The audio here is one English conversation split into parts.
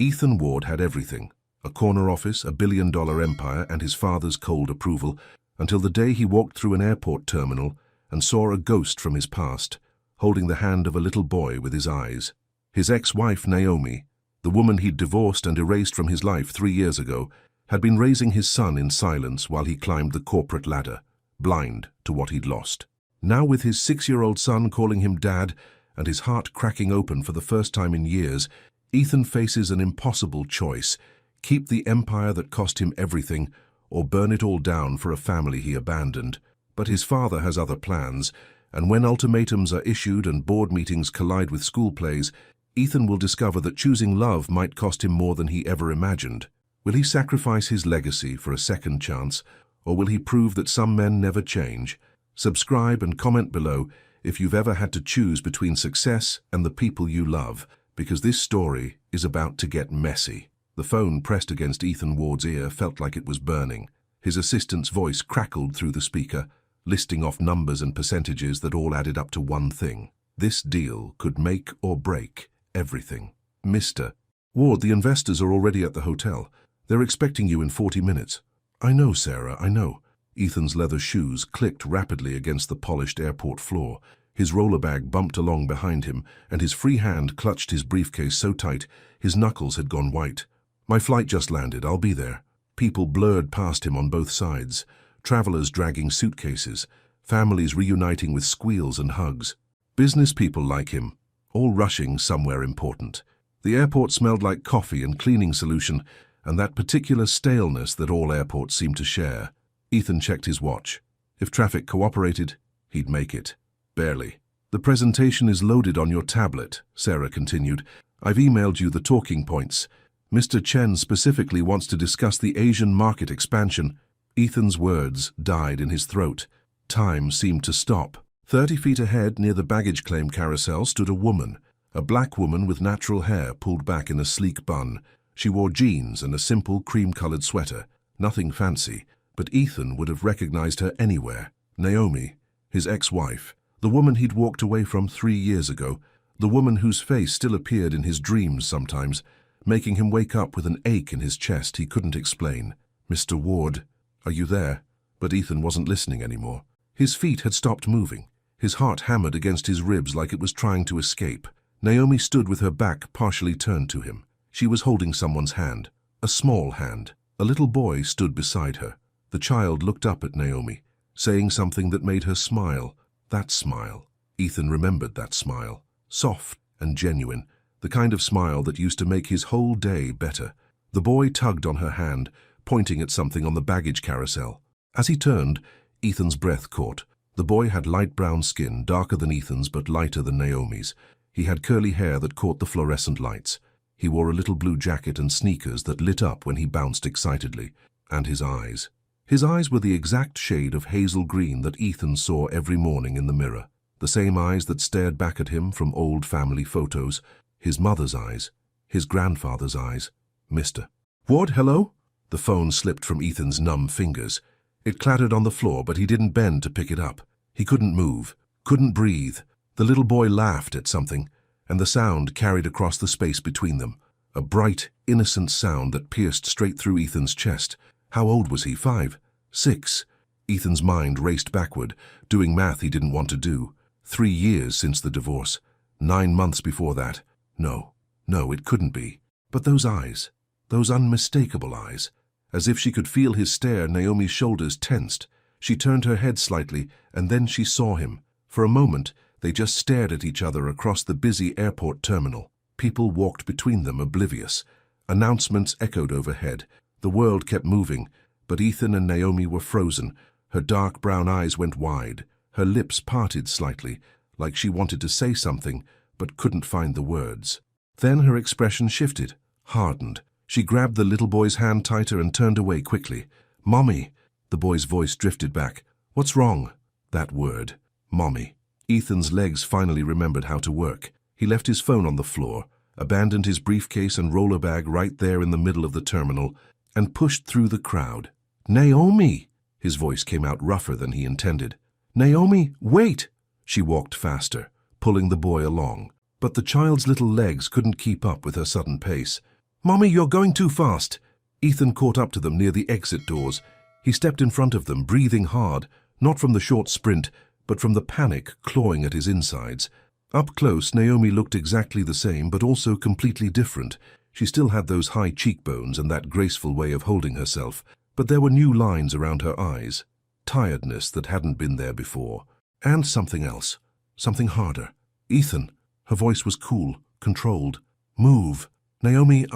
Ethan Ward had everything: a corner office, a billion-dollar empire, and his father's cold approval, until the day he walked through an airport terminal and saw a ghost from his past, holding the hand of a little boy with his eyes. His ex-wife, Naomi, the woman he'd divorced and erased from his life 3 years ago, had been raising his son in silence while he climbed the corporate ladder, blind to what he'd lost. Now, with his 6-year-old son calling him Dad and his heart cracking open for the first time in years, Ethan faces an impossible choice: keep the empire that cost him everything, or burn it all down for a family he abandoned. But his father has other plans, and when ultimatums are issued and board meetings collide with school plays, Ethan will discover that choosing love might cost him more than he ever imagined. Will he sacrifice his legacy for a second chance, or will he prove that some men never change? Subscribe and comment below if you've ever had to choose between success and the people you love, because this story is about to get messy. The phone pressed against Ethan Ward's ear felt like it was burning. His assistant's voice crackled through the speaker, listing off numbers and percentages that all added up to one thing: this deal could make or break everything. Mr. Ward, the investors are already at the hotel. They're expecting you in 40 minutes. I know, Sarah, I know. Ethan's leather shoes clicked rapidly against the polished airport floor. His roller bag bumped along behind him, and his free hand clutched his briefcase so tight his knuckles had gone white. My flight just landed. I'll be there. People blurred past him on both sides, travelers dragging suitcases, families reuniting with squeals and hugs. Business people like him, all rushing somewhere important. The airport smelled like coffee and cleaning solution, and that particular staleness that all airports seem to share. Ethan checked his watch. If traffic cooperated, he'd make it. Barely. The presentation is loaded on your tablet, Sarah continued. I've emailed you the talking points. Mr. Chen specifically wants to discuss the Asian market expansion. Ethan's words died in his throat. Time seemed to stop. 30 feet ahead, near the baggage claim carousel, stood a woman. A black woman with natural hair pulled back in a sleek bun. She wore jeans and a simple cream-colored sweater. Nothing fancy, but Ethan would have recognized her anywhere. Naomi, his ex-wife, the woman he'd walked away from 3 years ago, the woman whose face still appeared in his dreams sometimes, making him wake up with an ache in his chest he couldn't explain. Mr. Ward, are you there? But Ethan wasn't listening anymore. His feet had stopped moving. His heart hammered against his ribs like it was trying to escape. Naomi stood with her back partially turned to him. She was holding someone's hand, a small hand. A little boy stood beside her. The child looked up at Naomi, saying something that made her smile. That smile. Ethan remembered that smile. Soft and genuine, the kind of smile that used to make his whole day better. The boy tugged on her hand, pointing at something on the baggage carousel. As he turned, Ethan's breath caught. The boy had light brown skin, darker than Ethan's but lighter than Naomi's. He had curly hair that caught the fluorescent lights. He wore a little blue jacket and sneakers that lit up when he bounced excitedly. And his eyes. His eyes were the exact shade of hazel green that Ethan saw every morning in the mirror. The same eyes that stared back at him from old family photos. His mother's eyes. His grandfather's eyes. Mr. Ward, hello? The phone slipped from Ethan's numb fingers. It clattered on the floor, but he didn't bend to pick it up. He couldn't move, couldn't breathe. The little boy laughed at something, and the sound carried across the space between them. A bright, innocent sound that pierced straight through Ethan's chest. How old was he? 5? 6? Ethan's mind raced backward, doing math he didn't want to do. 3 years since the divorce. 9 months before that. No, it couldn't be. But those eyes, those unmistakable eyes. As if she could feel his stare, Naomi's shoulders tensed. She turned her head slightly, and then she saw him. For a moment, they just stared at each other across the busy airport terminal. People walked between them, oblivious. Announcements echoed overhead. The world kept moving, but Ethan and Naomi were frozen. Her dark brown eyes went wide. Her lips parted slightly, like she wanted to say something, but couldn't find the words. Then her expression shifted, hardened. She grabbed the little boy's hand tighter and turned away quickly. Mommy! The boy's voice drifted back. What's wrong? That word. Mommy. Ethan's legs finally remembered how to work. He left his phone on the floor, abandoned his briefcase and roller bag right there in the middle of the terminal, and pushed through the crowd. Naomi! His voice came out rougher than he intended. Naomi, wait! She walked faster, pulling the boy along. But the child's little legs couldn't keep up with her sudden pace. Mommy, you're going too fast. Ethan caught up to them near the exit doors. He stepped in front of them, breathing hard, not from the short sprint, but from the panic clawing at his insides. Up close, Naomi looked exactly the same, but also completely different. She still had those high cheekbones and that graceful way of holding herself, but there were new lines around her eyes, tiredness that hadn't been there before, and something else, something harder. Ethan. Her voice was cool, controlled. Move. Naomi,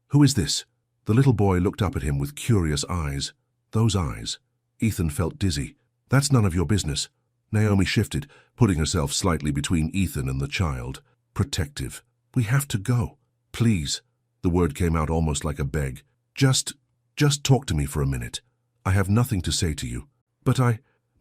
Who is this? The little boy looked up at him with curious eyes. Those eyes. Ethan felt dizzy. That's none of your business. Naomi shifted, putting herself slightly between Ethan and the child. Protective. We have to go. Please. The word came out almost like a beg. Just talk to me for a minute. I have nothing to say to you. But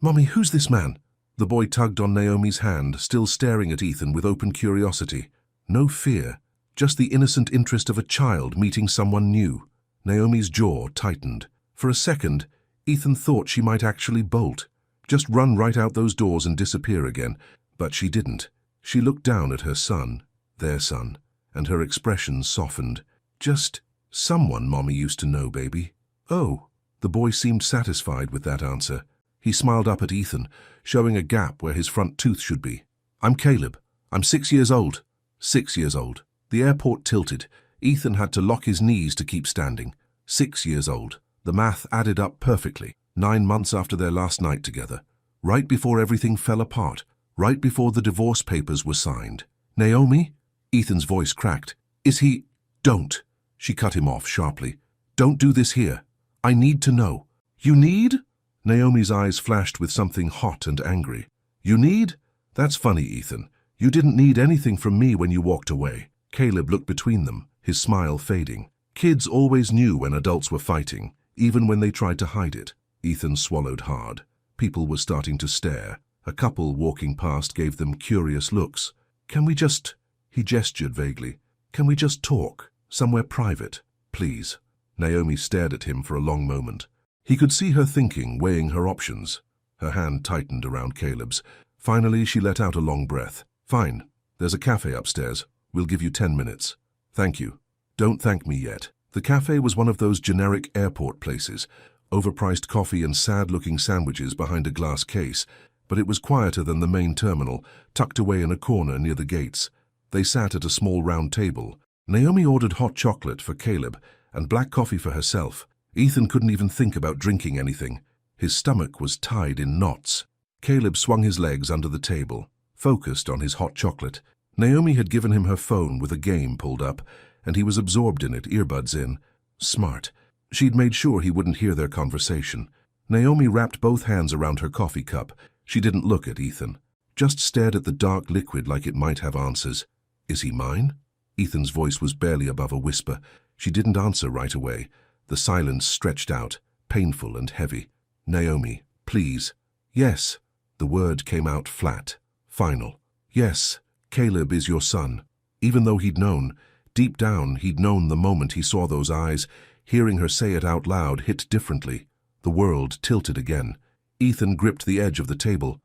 Mommy, who's this man? The boy tugged on Naomi's hand, still staring at Ethan with open curiosity. No fear, just the innocent interest of a child meeting someone new. Naomi's jaw tightened. For a second, Ethan thought she might actually bolt, just run right out those doors and disappear again. But she didn't. She looked down at her son, their son, and her expression softened. Just someone Mommy used to know, baby. Oh, the boy seemed satisfied with that answer. He smiled up at Ethan, showing a gap where his front tooth should be. I'm Caleb. I'm 6 years old. 6 years old. The airport tilted. Ethan had to lock his knees to keep standing. 6 years old. The math added up perfectly. 9 months after their last night together. Right before everything fell apart. Right before the divorce papers were signed. Naomi? Ethan's voice cracked. Is he? Don't. She cut him off sharply. Don't do this here. I need to know. You need? Naomi's eyes flashed with something hot and angry. You need? That's funny, Ethan. You didn't need anything from me when you walked away. Caleb looked between them, his smile fading. Kids always knew when adults were fighting, even when they tried to hide it. Ethan swallowed hard. People were starting to stare. A couple walking past gave them curious looks. Can we just... He gestured vaguely. Can we just talk? Somewhere private, please. Naomi stared at him for a long moment. He could see her thinking, weighing her options. Her hand tightened around Caleb's. Finally, she let out a long breath. Fine. There's a cafe upstairs. We'll give you 10 minutes. Thank you. Don't thank me yet. The cafe was one of those generic airport places. Overpriced coffee and sad-looking sandwiches behind a glass case. But it was quieter than the main terminal, tucked away in a corner near the gates. They sat at a small round table. Naomi ordered hot chocolate for Caleb and black coffee for herself. Ethan couldn't even think about drinking anything. His stomach was tied in knots. Caleb swung his legs under the table, focused on his hot chocolate. Naomi had given him her phone with a game pulled up, and he was absorbed in it, earbuds in. Smart. She'd made sure he wouldn't hear their conversation. Naomi wrapped both hands around her coffee cup. She didn't look at Ethan, just stared at the dark liquid like it might have answers. Is he mine? Ethan's voice was barely above a whisper. She didn't answer right away. The silence stretched out, painful and heavy. Naomi, please. Yes. The word came out flat, final. Yes, Caleb is your son. Even though he'd known, deep down he'd known the moment he saw those eyes, hearing her say it out loud hit differently. The world tilted again. Ethan gripped the edge of the table.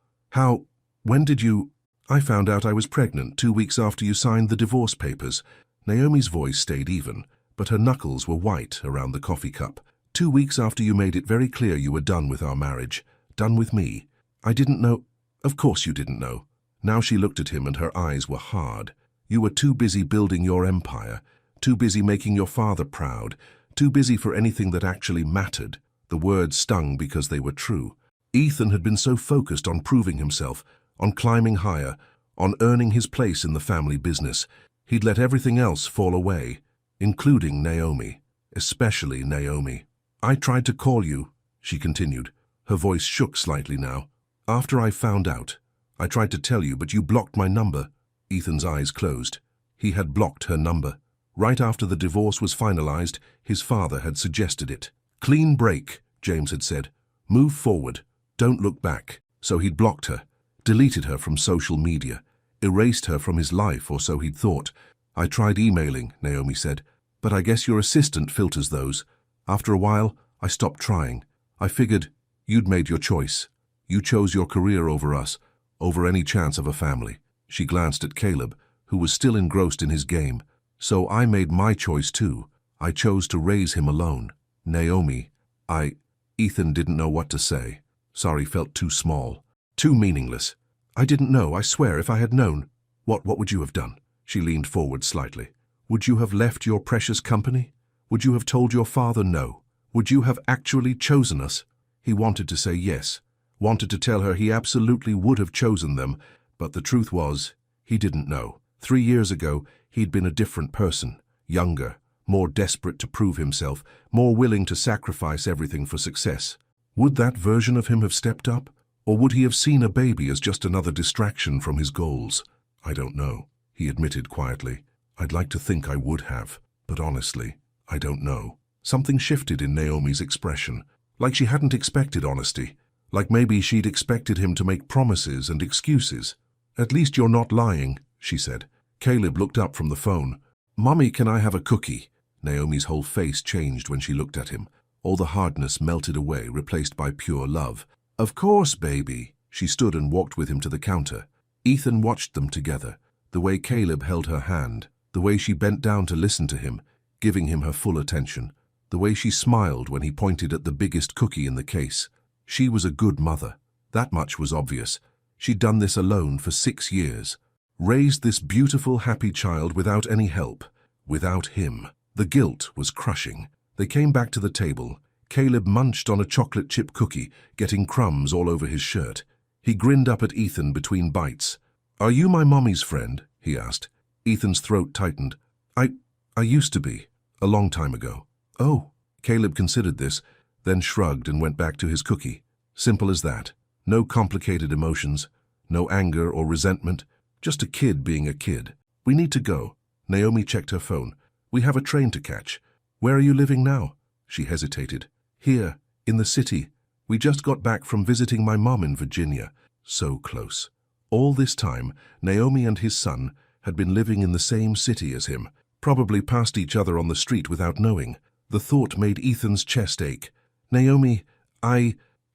When did you... I found out I was pregnant 2 weeks after you signed the divorce papers. Naomi's voice stayed even, but her knuckles were white around the coffee cup. 2 weeks after you made it very clear you were done with our marriage. Done with me. I didn't know. Of course you didn't know. Now she looked at him and her eyes were hard. You were too busy building your empire, too busy making your father proud, too busy for anything that actually mattered. The words stung because they were true. Ethan had been so focused on proving himself, on climbing higher, on earning his place in the family business. He'd let everything else fall away, including Naomi, especially Naomi. I tried to call you, she continued. Her voice shook slightly now. After I found out, I tried to tell you, but you blocked my number. Ethan's eyes closed. He had blocked her number. Right after the divorce was finalized, his father had suggested it. Clean break, James had said. Move forward. Don't look back. So he'd blocked her, deleted her from social media, erased her from his life, or so he'd thought. I tried emailing, Naomi said, but I guess your assistant filters those. After a while, I stopped trying. I figured you'd made your choice. You chose your career over us, over any chance of a family. She glanced at Caleb, who was still engrossed in his game. So I made my choice too. I chose to raise him alone. Naomi, Ethan didn't know what to say. Sorry felt too small, too meaningless. I didn't know, I swear, if I had known. What would you have done? She leaned forward slightly. Would you have left your precious company? Would you have told your father no? Would you have actually chosen us? He wanted to say yes, wanted to tell her he absolutely would have chosen them, but the truth was, he didn't know. 3 years ago, he'd been a different person, younger, more desperate to prove himself, more willing to sacrifice everything for success. Would that version of him have stepped up? Or would he have seen a baby as just another distraction from his goals? I don't know, he admitted quietly. I'd like to think I would have, but honestly, I don't know. Something shifted in Naomi's expression, like she hadn't expected honesty, like maybe she'd expected him to make promises and excuses. At least you're not lying, she said. Caleb looked up from the phone. Mommy, can I have a cookie? Naomi's whole face changed when she looked at him. All the hardness melted away, replaced by pure love. Of course, baby. She stood and walked with him to the counter. Ethan watched them together, the way Caleb held her hand, the way she bent down to listen to him, giving him her full attention, the way she smiled when he pointed at the biggest cookie in the case. She was a good mother. That much was obvious. She'd done this alone for 6 years. Raised this beautiful, happy child without any help, without him. The guilt was crushing. They came back to the table. Caleb munched on a chocolate chip cookie, getting crumbs all over his shirt. He grinned up at Ethan between bites. Are you my mommy's friend? He asked. Ethan's throat tightened. I used to be, a long time ago. Oh. Caleb considered this, then shrugged and went back to his cookie. Simple as that. No complicated emotions, no anger or resentment, just a kid being a kid. We need to go. Naomi checked her phone. We have a train to catch. Where are you living now? She hesitated. Here, in the city. We just got back from visiting my mom in Virginia. So close. All this time, Naomi and his son had been living in the same city as him, probably passed each other on the street without knowing. The thought made Ethan's chest ache. Naomi,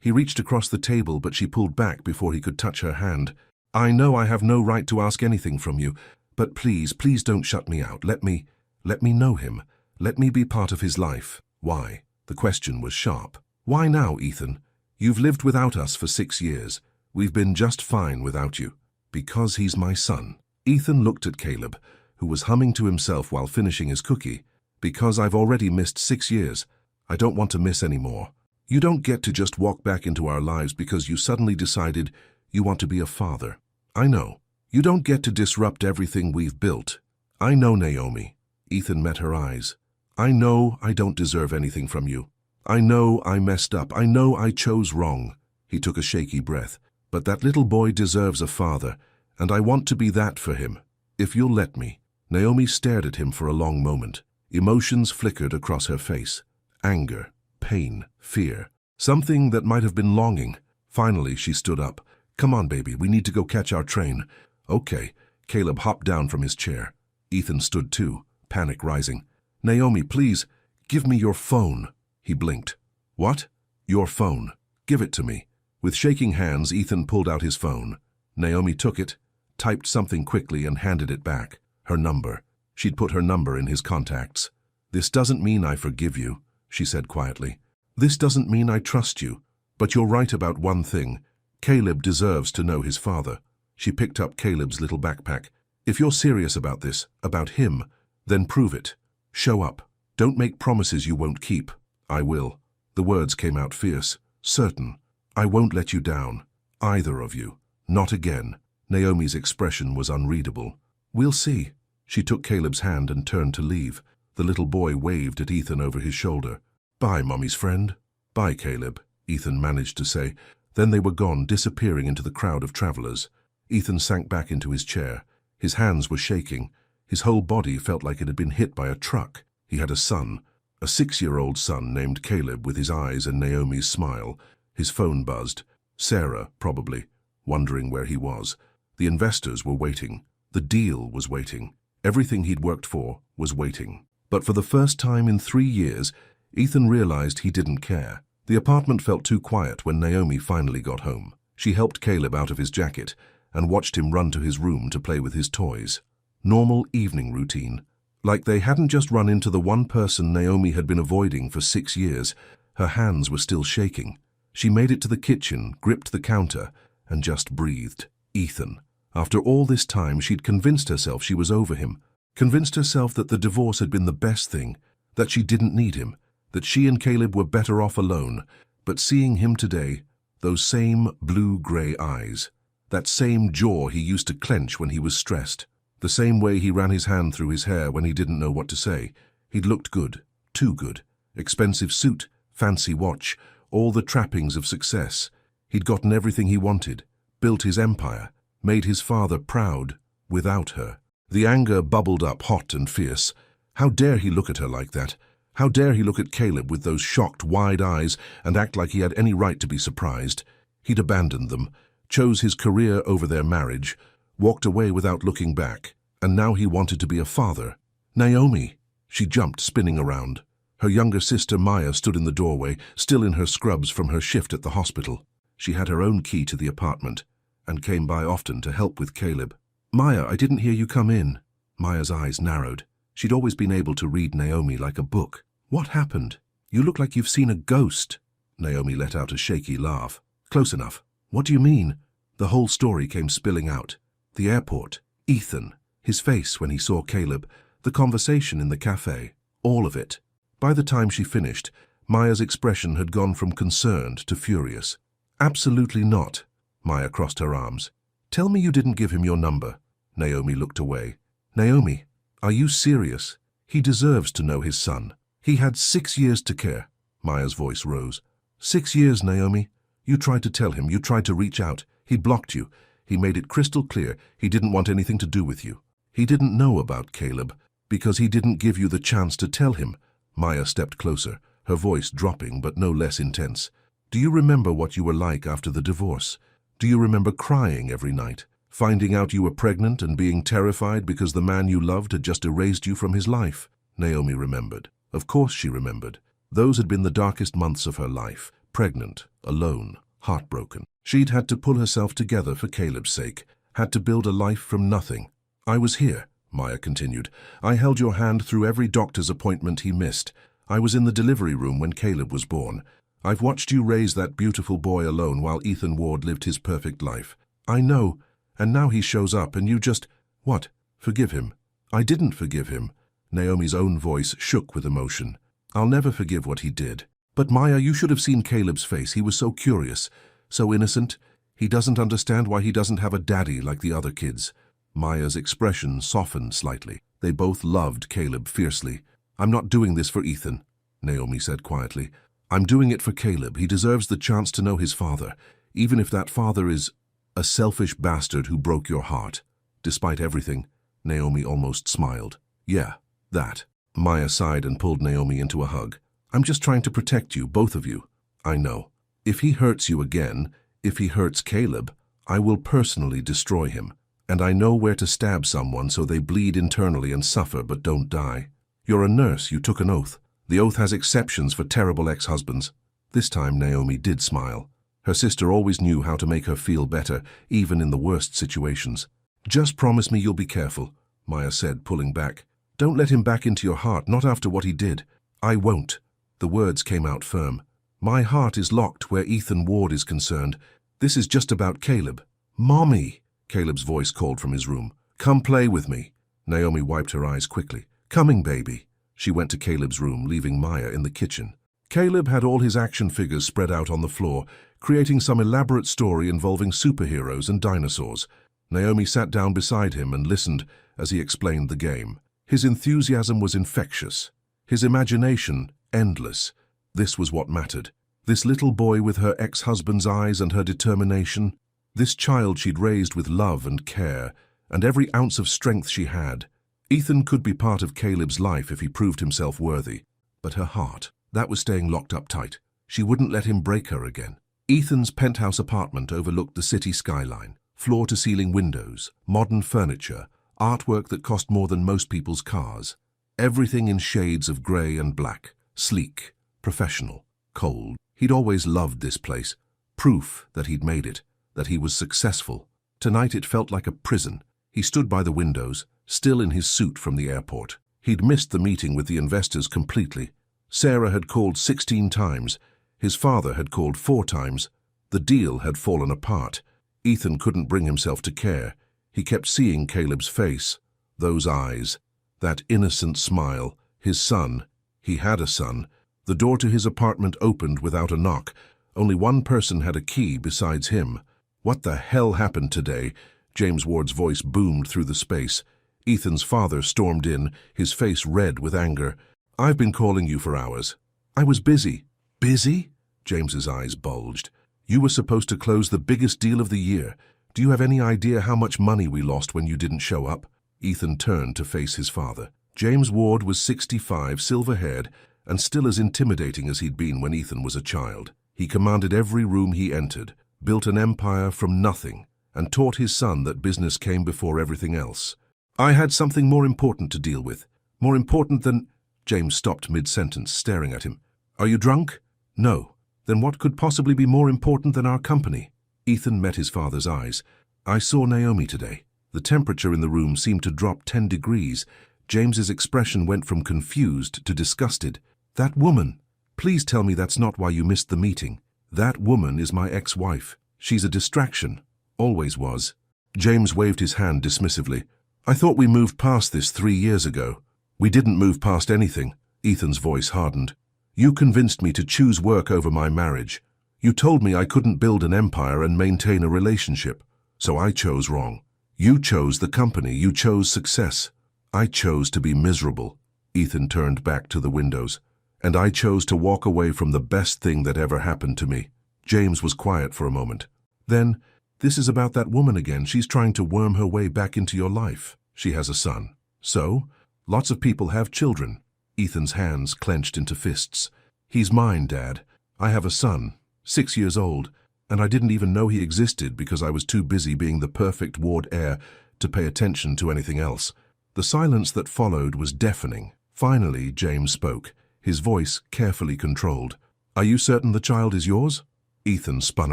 He reached across the table, but she pulled back before he could touch her hand. I know I have no right to ask anything from you, but please don't shut me out. Let me know him. Let me be part of his life. Why? The question was sharp. Why now, Ethan? You've lived without us for 6 years. We've been just fine without you. Because he's my son. Ethan looked at Caleb, who was humming to himself while finishing his cookie. Because I've already missed 6 years. I don't want to miss any more. You don't get to just walk back into our lives because you suddenly decided you want to be a father. I know. You don't get to disrupt everything we've built. I know, Naomi. Ethan met her eyes. I know I don't deserve anything from you. I know I messed up. I know I chose wrong. He took a shaky breath. But that little boy deserves a father, and I want to be that for him. If you'll let me. Naomi stared at him for a long moment. Emotions flickered across her face. Anger, pain, fear. Something that might have been longing. Finally, she stood up. Come on, baby, we need to go catch our train. Okay. Caleb hopped down from his chair. Ethan stood too, panic rising. Naomi, please, give me your phone. He blinked. What? Your phone. Give it to me. With shaking hands, Ethan pulled out his phone. Naomi took it, typed something quickly and handed it back. Her number. She'd put her number in his contacts. This doesn't mean I forgive you, she said quietly. This doesn't mean I trust you. But you're right about one thing. Caleb deserves to know his father. She picked up Caleb's little backpack. If you're serious about this, about him, then prove it. Show up. Don't make promises you won't keep. I will. The words came out fierce. Certain. I won't let you down. Either of you. Not again. Naomi's expression was unreadable. We'll see. She took Caleb's hand and turned to leave. The little boy waved at Ethan over his shoulder. Bye, Mommy's friend. Bye, Caleb, Ethan managed to say. Then they were gone, disappearing into the crowd of travelers. Ethan sank back into his chair. His hands were shaking. His whole body felt like it had been hit by a truck. He had a son, a 6-year-old son named Caleb with his eyes and Naomi's smile. His phone buzzed. Sarah, probably, wondering where he was. The investors were waiting. The deal was waiting. Everything he'd worked for was waiting. But for the first time in 3 years, Ethan realized he didn't care. The apartment felt too quiet when Naomi finally got home. She helped Caleb out of his jacket and watched him run to his room to play with his toys. Normal evening routine. Like they hadn't just run into the one person Naomi had been avoiding for 6 years. Her hands were still shaking. She made it to the kitchen, gripped the counter, and just breathed. Ethan. After all this time, she'd convinced herself she was over him, convinced herself that the divorce had been the best thing, that she didn't need him, that she and Caleb were better off alone. But seeing him today, those same blue-gray eyes, that same jaw he used to clench when he was stressed, the same way he ran his hand through his hair when he didn't know what to say. He'd looked good, too good. Expensive suit, fancy watch, all the trappings of success. He'd gotten everything he wanted, built his empire, made his father proud, without her. The anger bubbled up hot and fierce. How dare he look at her like that? How dare he look at Caleb with those shocked, wide eyes and act like he had any right to be surprised? He'd abandoned them, chose his career over their marriage, walked away without looking back, and now he wanted to be a father. Naomi! She jumped, spinning around. Her younger sister Maya stood in the doorway, still in her scrubs from her shift at the hospital. She had her own key to the apartment, and came by often to help with Caleb. "Maya, I didn't hear you come in." Maya's eyes narrowed. She'd always been able to read Naomi like a book. "What happened? You look like you've seen a ghost." Naomi let out a shaky laugh. "Close enough. What do you mean?" The whole story came spilling out. The airport, Ethan, his face when he saw Caleb, the conversation in the cafe, all of it. By the time she finished, Maya's expression had gone from concerned to furious. "Absolutely not." Maya crossed her arms. "Tell me you didn't give him your number." Naomi looked away. "Naomi, are you serious? He deserves to know his son. He had 6 years to care." Maya's voice rose. 6 years, Naomi. You tried to tell him, you tried to reach out. He blocked you. He made it crystal clear he didn't want anything to do with you. He didn't know about Caleb because he didn't give you the chance to tell him. Maya stepped closer, her voice dropping but no less intense. "Do you remember what you were like after the divorce? Do you remember crying every night, finding out you were pregnant and being terrified because the man you loved had just erased you from his life?" Naomi remembered. Of course she remembered. Those had been the darkest months of her life. Pregnant, alone, heartbroken. She'd had to pull herself together for Caleb's sake, had to build a life from nothing. "I was here," Maya continued. "I held your hand through every doctor's appointment he missed. I was in the delivery room when Caleb was born. I've watched you raise that beautiful boy alone while Ethan Ward lived his perfect life. I know, and now he shows up and you just... What? Forgive him?" "I didn't forgive him." Naomi's own voice shook with emotion. "I'll never forgive what he did. But Maya, you should have seen Caleb's face. He was so curious, so innocent. He doesn't understand why he doesn't have a daddy like the other kids." Maya's expression softened slightly. They both loved Caleb fiercely. "I'm not doing this for Ethan," Naomi said quietly. "I'm doing it for Caleb. He deserves the chance to know his father, even if that father is a selfish bastard who broke your heart." Despite everything, Naomi almost smiled. "Yeah, that." Maya sighed and pulled Naomi into a hug. "I'm just trying to protect you, both of you. I know. If he hurts you again, if he hurts Caleb, I will personally destroy him. And I know where to stab someone so they bleed internally and suffer but don't die. You're a nurse, you took an oath. The oath has exceptions for terrible ex-husbands." This time Naomi did smile. Her sister always knew how to make her feel better, even in the worst situations. "Just promise me you'll be careful," Maya said, pulling back. "Don't let him back into your heart, not after what he did." "I won't." The words came out firm. "My heart is locked where Ethan Ward is concerned. This is just about Caleb." "Mommy!" Caleb's voice called from his room. "Come play with me." Naomi wiped her eyes quickly. "Coming, baby." She went to Caleb's room, leaving Maya in the kitchen. Caleb had all his action figures spread out on the floor, creating some elaborate story involving superheroes and dinosaurs. Naomi sat down beside him and listened as he explained the game. His enthusiasm was infectious. His imagination endless. This was what mattered. This little boy with her ex-husband's eyes and her determination. This child she'd raised with love and care, and every ounce of strength she had. Ethan could be part of Caleb's life if he proved himself worthy. But her heart, that was staying locked up tight. She wouldn't let him break her again. Ethan's penthouse apartment overlooked the city skyline. Floor-to-ceiling windows, modern furniture, artwork that cost more than most people's cars. Everything in shades of grey and black. Sleek, professional, cold. He'd always loved this place. Proof that he'd made it, that he was successful. Tonight it felt like a prison. He stood by the windows, still in his suit from the airport. He'd missed the meeting with the investors completely. Sarah had called 16 times. His father had called 4 times. The deal had fallen apart. Ethan couldn't bring himself to care. He kept seeing Caleb's face, those eyes, that innocent smile, his son. He had a son. The door to his apartment opened without a knock. Only one person had a key besides him. "What the hell happened today?" James Ward's voice boomed through the space. Ethan's father stormed in, his face red with anger. "I've been calling you for hours." "I was busy." "Busy?" James's eyes bulged. "You were supposed to close the biggest deal of the year. Do you have any idea how much money we lost when you didn't show up?" Ethan turned to face his father. James Ward was 65, silver-haired, and still as intimidating as he'd been when Ethan was a child. He commanded every room he entered, built an empire from nothing, and taught his son that business came before everything else. "I had something more important to deal with. More important than—" James stopped mid-sentence, staring at him. "Are you drunk?" "No." "Then what could possibly be more important than our company?" Ethan met his father's eyes. "I saw Naomi today." The temperature in the room seemed to drop 10 degrees. James's expression went from confused to disgusted. "That woman! Please tell me that's not why you missed the meeting." "That woman is my ex-wife. She's a distraction. Always was." James waved his hand dismissively. "I thought we moved past this 3 years ago." "We didn't move past anything." Ethan's voice hardened. "You convinced me to choose work over my marriage. You told me I couldn't build an empire and maintain a relationship. So I chose wrong. You chose the company. You chose success. I chose to be miserable." Ethan turned back to the windows. "And I chose to walk away from the best thing that ever happened to me." James was quiet for a moment. "Then, this is about that woman again. She's trying to worm her way back into your life. She has a son. So, lots of people have children." Ethan's hands clenched into fists. "He's mine, Dad. I have a son, 6 years old, and I didn't even know he existed because I was too busy being the perfect Ward heir to pay attention to anything else." The silence that followed was deafening. Finally, James spoke, his voice carefully controlled. "Are you certain the child is yours?" Ethan spun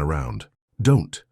around. Don't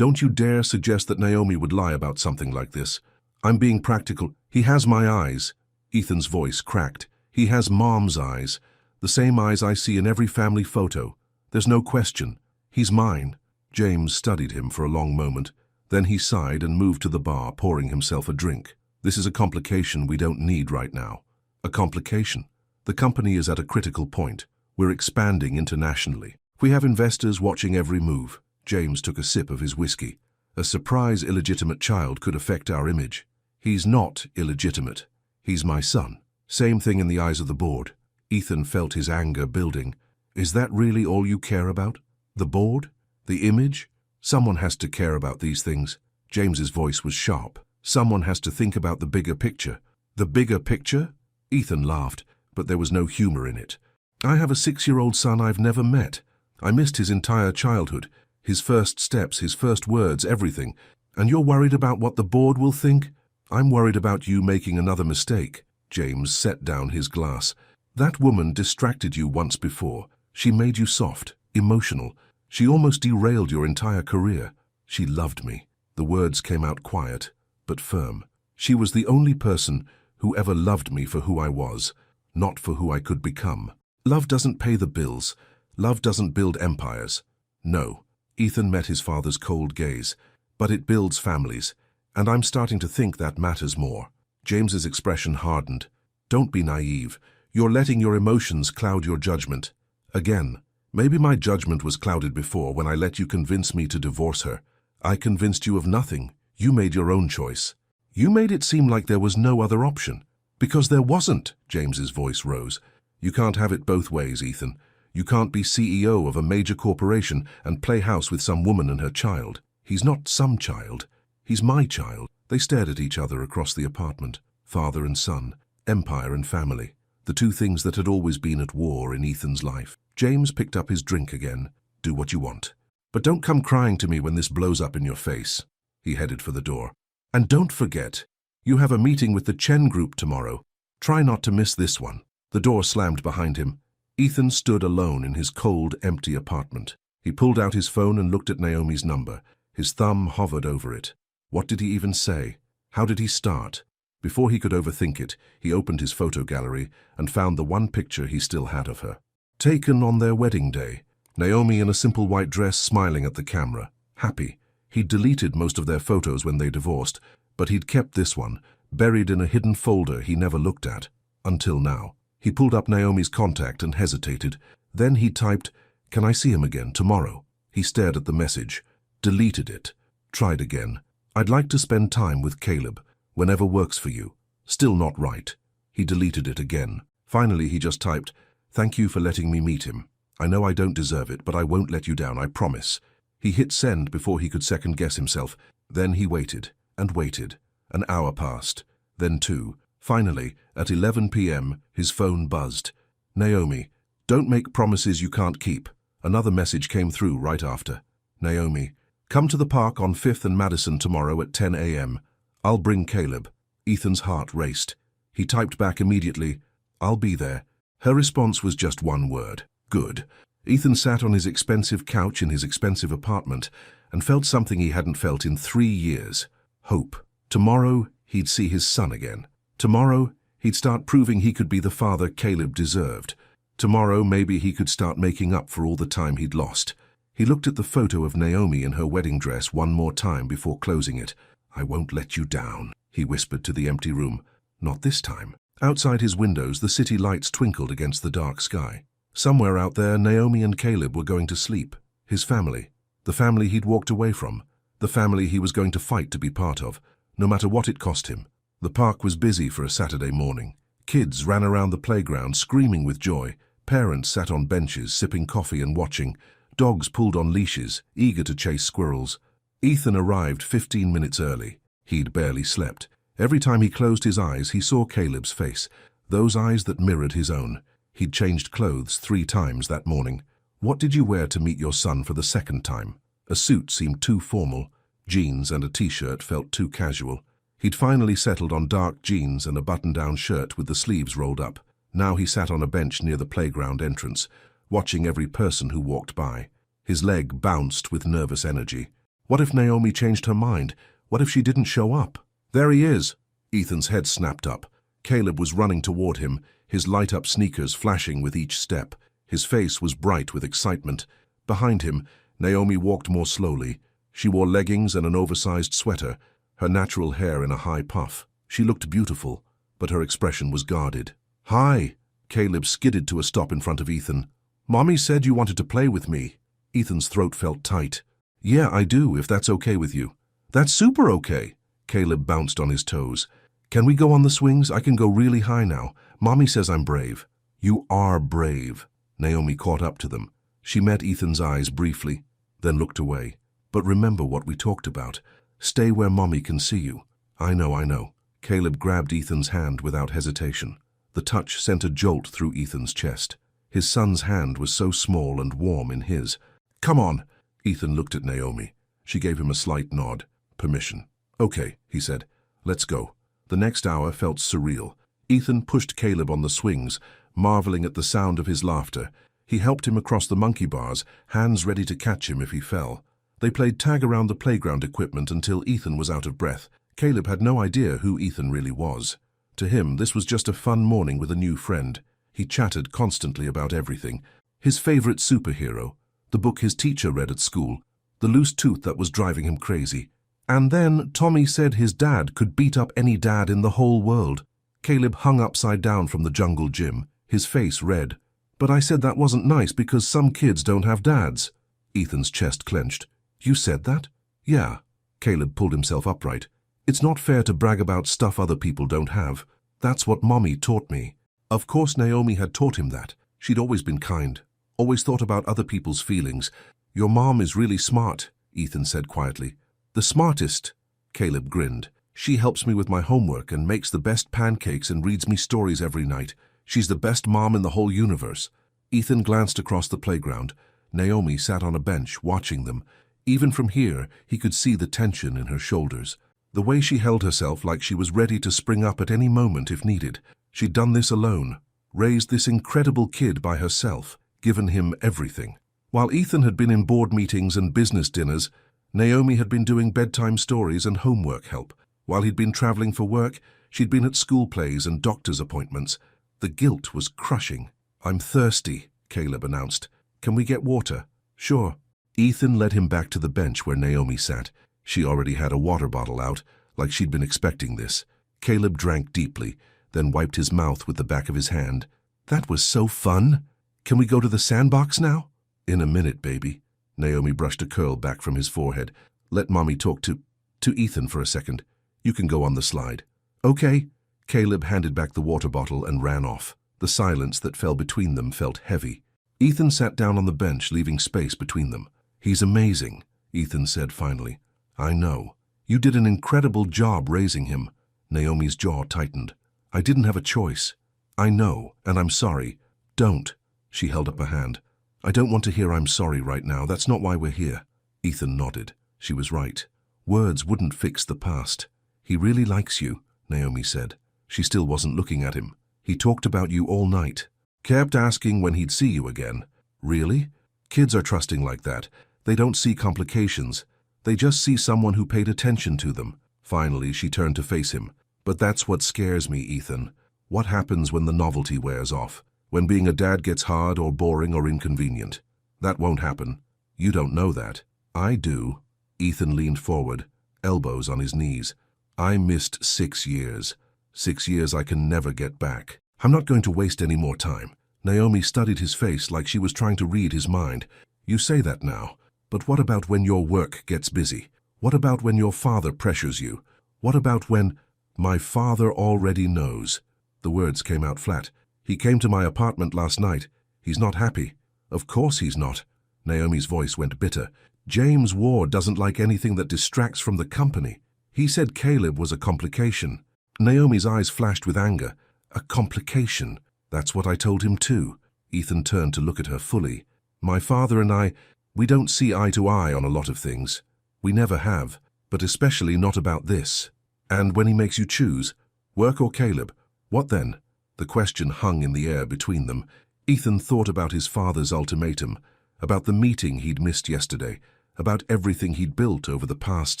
you dare suggest that Naomi would lie about something like this. I'm being practical. He has my eyes." Ethan's voice cracked. "He has Mom's eyes. The same eyes I see in every family photo. There's no question. He's mine." James studied him for a long moment. Then he sighed and moved to the bar, pouring himself a drink. "This is a complication we don't need right now." "A complication?" "The company is at a critical point. We're expanding internationally. We have investors watching every move." James took a sip of his whiskey. "A surprise illegitimate child could affect our image." "He's not illegitimate. He's my son." Same thing in the eyes of the board. Ethan felt his anger building. "Is that really all you care about? The board? The image? Someone has to care about these things." James's voice was sharp. "Someone has to think about the bigger picture." "The bigger picture?" Ethan laughed, but there was no humor in it. "I have a 6-year-old son I've never met. I missed his entire childhood, his first steps, his first words, everything. And you're worried about what the board will think? I'm worried about you making another mistake." James set down his glass. "That woman distracted you once before. She made you soft, emotional. She almost derailed your entire career. She loved me." The words came out quiet, but firm. "She was the only person who ever loved me for who I was, not for who I could become." Love doesn't pay the bills. Love doesn't build empires. No. Ethan met his father's cold gaze. "But it builds families, and I'm starting to think that matters more." James's expression hardened. "Don't be naive. You're letting your emotions cloud your judgment." "Again, maybe my judgment was clouded before when I let you convince me to divorce her. I convinced you of nothing. You made your own choice. You made it seem like there was no other option." "Because there wasn't." James's voice rose. "You can't have it both ways, Ethan. You can't be CEO of a major corporation and play house with some woman and her child. He's not some child. He's my child." They stared at each other across the apartment. Father and son, empire and family. The two things that had always been at war in Ethan's life. James picked up his drink again. "Do what you want. But don't come crying to me when this blows up in your face." He headed for the door. "And don't forget, you have a meeting with the Chen Group tomorrow. Try not to miss this one." The door slammed behind him. Ethan stood alone in his cold, empty apartment. He pulled out his phone and looked at Naomi's number. His thumb hovered over it. What did he even say? How did he start? Before he could overthink it, he opened his photo gallery and found the one picture he still had of her. Taken on their wedding day, Naomi in a simple white dress smiling at the camera, happy. He'd deleted most of their photos when they divorced, but he'd kept this one, buried in a hidden folder he never looked at, until now. He pulled up Naomi's contact and hesitated. Then he typed, "Can I see him again tomorrow?" He stared at the message, deleted it, tried again. "I'd like to spend time with Caleb, whenever works for you." Still not right. He deleted it again. Finally, he just typed, "Thank you for letting me meet him. I know I don't deserve it, but I won't let you down, I promise." He hit send before he could second-guess himself. Then he waited and waited. An hour passed, then 2. Finally, at 11 p.m., his phone buzzed. "Naomi, don't make promises you can't keep." Another message came through right after. "Naomi, come to the park on 5th and Madison tomorrow at 10 a.m. I'll bring Caleb." Ethan's heart raced. He typed back immediately, "I'll be there." Her response was just one word, "Good." Ethan sat on his expensive couch in his expensive apartment and felt something he hadn't felt in 3 years. Hope. Tomorrow, he'd see his son again. Tomorrow, he'd start proving he could be the father Caleb deserved. Tomorrow, maybe he could start making up for all the time he'd lost. He looked at the photo of Naomi in her wedding dress one more time before closing it. "I won't let you down," he whispered to the empty room. Not this time. Outside his windows, the city lights twinkled against the dark sky. Somewhere out there, Naomi and Caleb were going to sleep. His family. The family he'd walked away from. The family he was going to fight to be part of, no matter what it cost him. The park was busy for a Saturday morning. Kids ran around the playground screaming with joy. Parents sat on benches sipping coffee and watching. Dogs pulled on leashes, eager to chase squirrels. Ethan arrived 15 minutes early. He'd barely slept. Every time he closed his eyes, he saw Caleb's face, those eyes that mirrored his own. He'd changed clothes 3 times that morning. What did you wear to meet your son for the second time? A suit seemed too formal. Jeans and a t-shirt felt too casual. He'd finally settled on dark jeans and a button-down shirt with the sleeves rolled up. Now he sat on a bench near the playground entrance, watching every person who walked by. His leg bounced with nervous energy. What if Naomi changed her mind? What if she didn't show up? There he is! Ethan's head snapped up. Caleb was running toward him, his light-up sneakers flashing with each step. His face was bright with excitement. Behind him, Naomi walked more slowly. She wore leggings and an oversized sweater, her natural hair in a high puff. She looked beautiful, but her expression was guarded. "Hi!" Caleb skidded to a stop in front of Ethan. "Mommy said you wanted to play with me." Ethan's throat felt tight. "Yeah, I do, if that's okay with you." "That's super okay." Caleb bounced on his toes. "Can we go on the swings? I can go really high now. Mommy says I'm brave." "You are brave." Naomi caught up to them. She met Ethan's eyes briefly, then looked away. "But remember what we talked about. Stay where Mommy can see you." I know." Caleb grabbed Ethan's hand without hesitation. The touch sent a jolt through Ethan's chest. His son's hand was so small and warm in his. "Come on." Ethan looked at Naomi. She gave him a slight nod. Permission. "Okay," he said. "Let's go." The next hour felt surreal. Ethan pushed Caleb on the swings, marveling at the sound of his laughter. He helped him across the monkey bars, hands ready to catch him if he fell. They played tag around the playground equipment until Ethan was out of breath. Caleb had no idea who Ethan really was. To him, this was just a fun morning with a new friend. He chatted constantly about everything. His favorite superhero, the book his teacher read at school, the loose tooth that was driving him crazy. And then Tommy said his dad could beat up any dad in the whole world. Caleb hung upside down from the jungle gym, his face red. "But I said that wasn't nice because some kids don't have dads." Ethan's chest clenched. "You said that?" "Yeah." Caleb pulled himself upright. "It's not fair to brag about stuff other people don't have. That's what Mommy taught me." Of course Naomi had taught him that. She'd always been kind, always thought about other people's feelings. "Your mom is really smart," Ethan said quietly. "The smartest." Caleb grinned. "She helps me with my homework and makes the best pancakes and reads me stories every night. She's the best mom in the whole universe." Ethan glanced across the playground. Naomi sat on a bench, watching them. Even from here, he could see the tension in her shoulders. The way she held herself like she was ready to spring up at any moment if needed. She'd done this alone, raised this incredible kid by herself, given him everything. While Ethan had been in board meetings and business dinners, Naomi had been doing bedtime stories and homework help. While he'd been traveling for work, She'd been at school plays and doctor's appointments. The guilt was crushing. "I'm thirsty," Caleb announced. "Can we get water?" "Sure." Ethan led him back to the bench where Naomi sat. She already had a water bottle out, like she'd been expecting this. Caleb drank deeply, then wiped his mouth with the back of his hand. "That was so fun. Can we go to the sandbox now?" "In a minute, baby." Naomi brushed a curl back from his forehead. "Let Mommy talk to Ethan for a second. You can go on the slide." "Okay." Caleb handed back the water bottle and ran off. The silence that fell between them felt heavy. Ethan sat down on the bench, leaving space between them. "He's amazing," Ethan said finally. "I know. You did an incredible job raising him." Naomi's jaw tightened. "I didn't have a choice." "I know, and I'm sorry." "Don't." She held up a hand. "I don't want to hear I'm sorry right now. That's not why we're here." Ethan nodded. She was right. Words wouldn't fix the past. "He really likes you," Naomi said. She still wasn't looking at him. "He talked about you all night. Kept asking when he'd see you again." "Really?" "Kids are trusting like that. They don't see complications. They just see someone who paid attention to them." Finally, she turned to face him. "But that's what scares me, Ethan. What happens when the novelty wears off? When being a dad gets hard or boring or inconvenient? That won't happen. You don't know that." "I do." Ethan leaned forward, elbows on his knees. "I missed 6 years. 6 years I can never get back. I'm not going to waste any more time." Naomi studied his face like she was trying to read his mind. "You say that now, but what about when your work gets busy? What about when your father pressures you? What about when—" "My father already knows." The words came out flat. "He came to my apartment last night. He's not happy." "Of course he's not." Naomi's voice went bitter. "James Ward doesn't like anything that distracts from the company. He said Caleb was a complication." Naomi's eyes flashed with anger. "A complication? That's what I told him too." Ethan turned to look at her fully. "My father and I, we don't see eye to eye on a lot of things. We never have, but especially not about this. And when he makes you choose, work or Caleb, what then?" The question hung in the air between them. Ethan thought about his father's ultimatum, about the meeting he'd missed yesterday, about everything he'd built over the past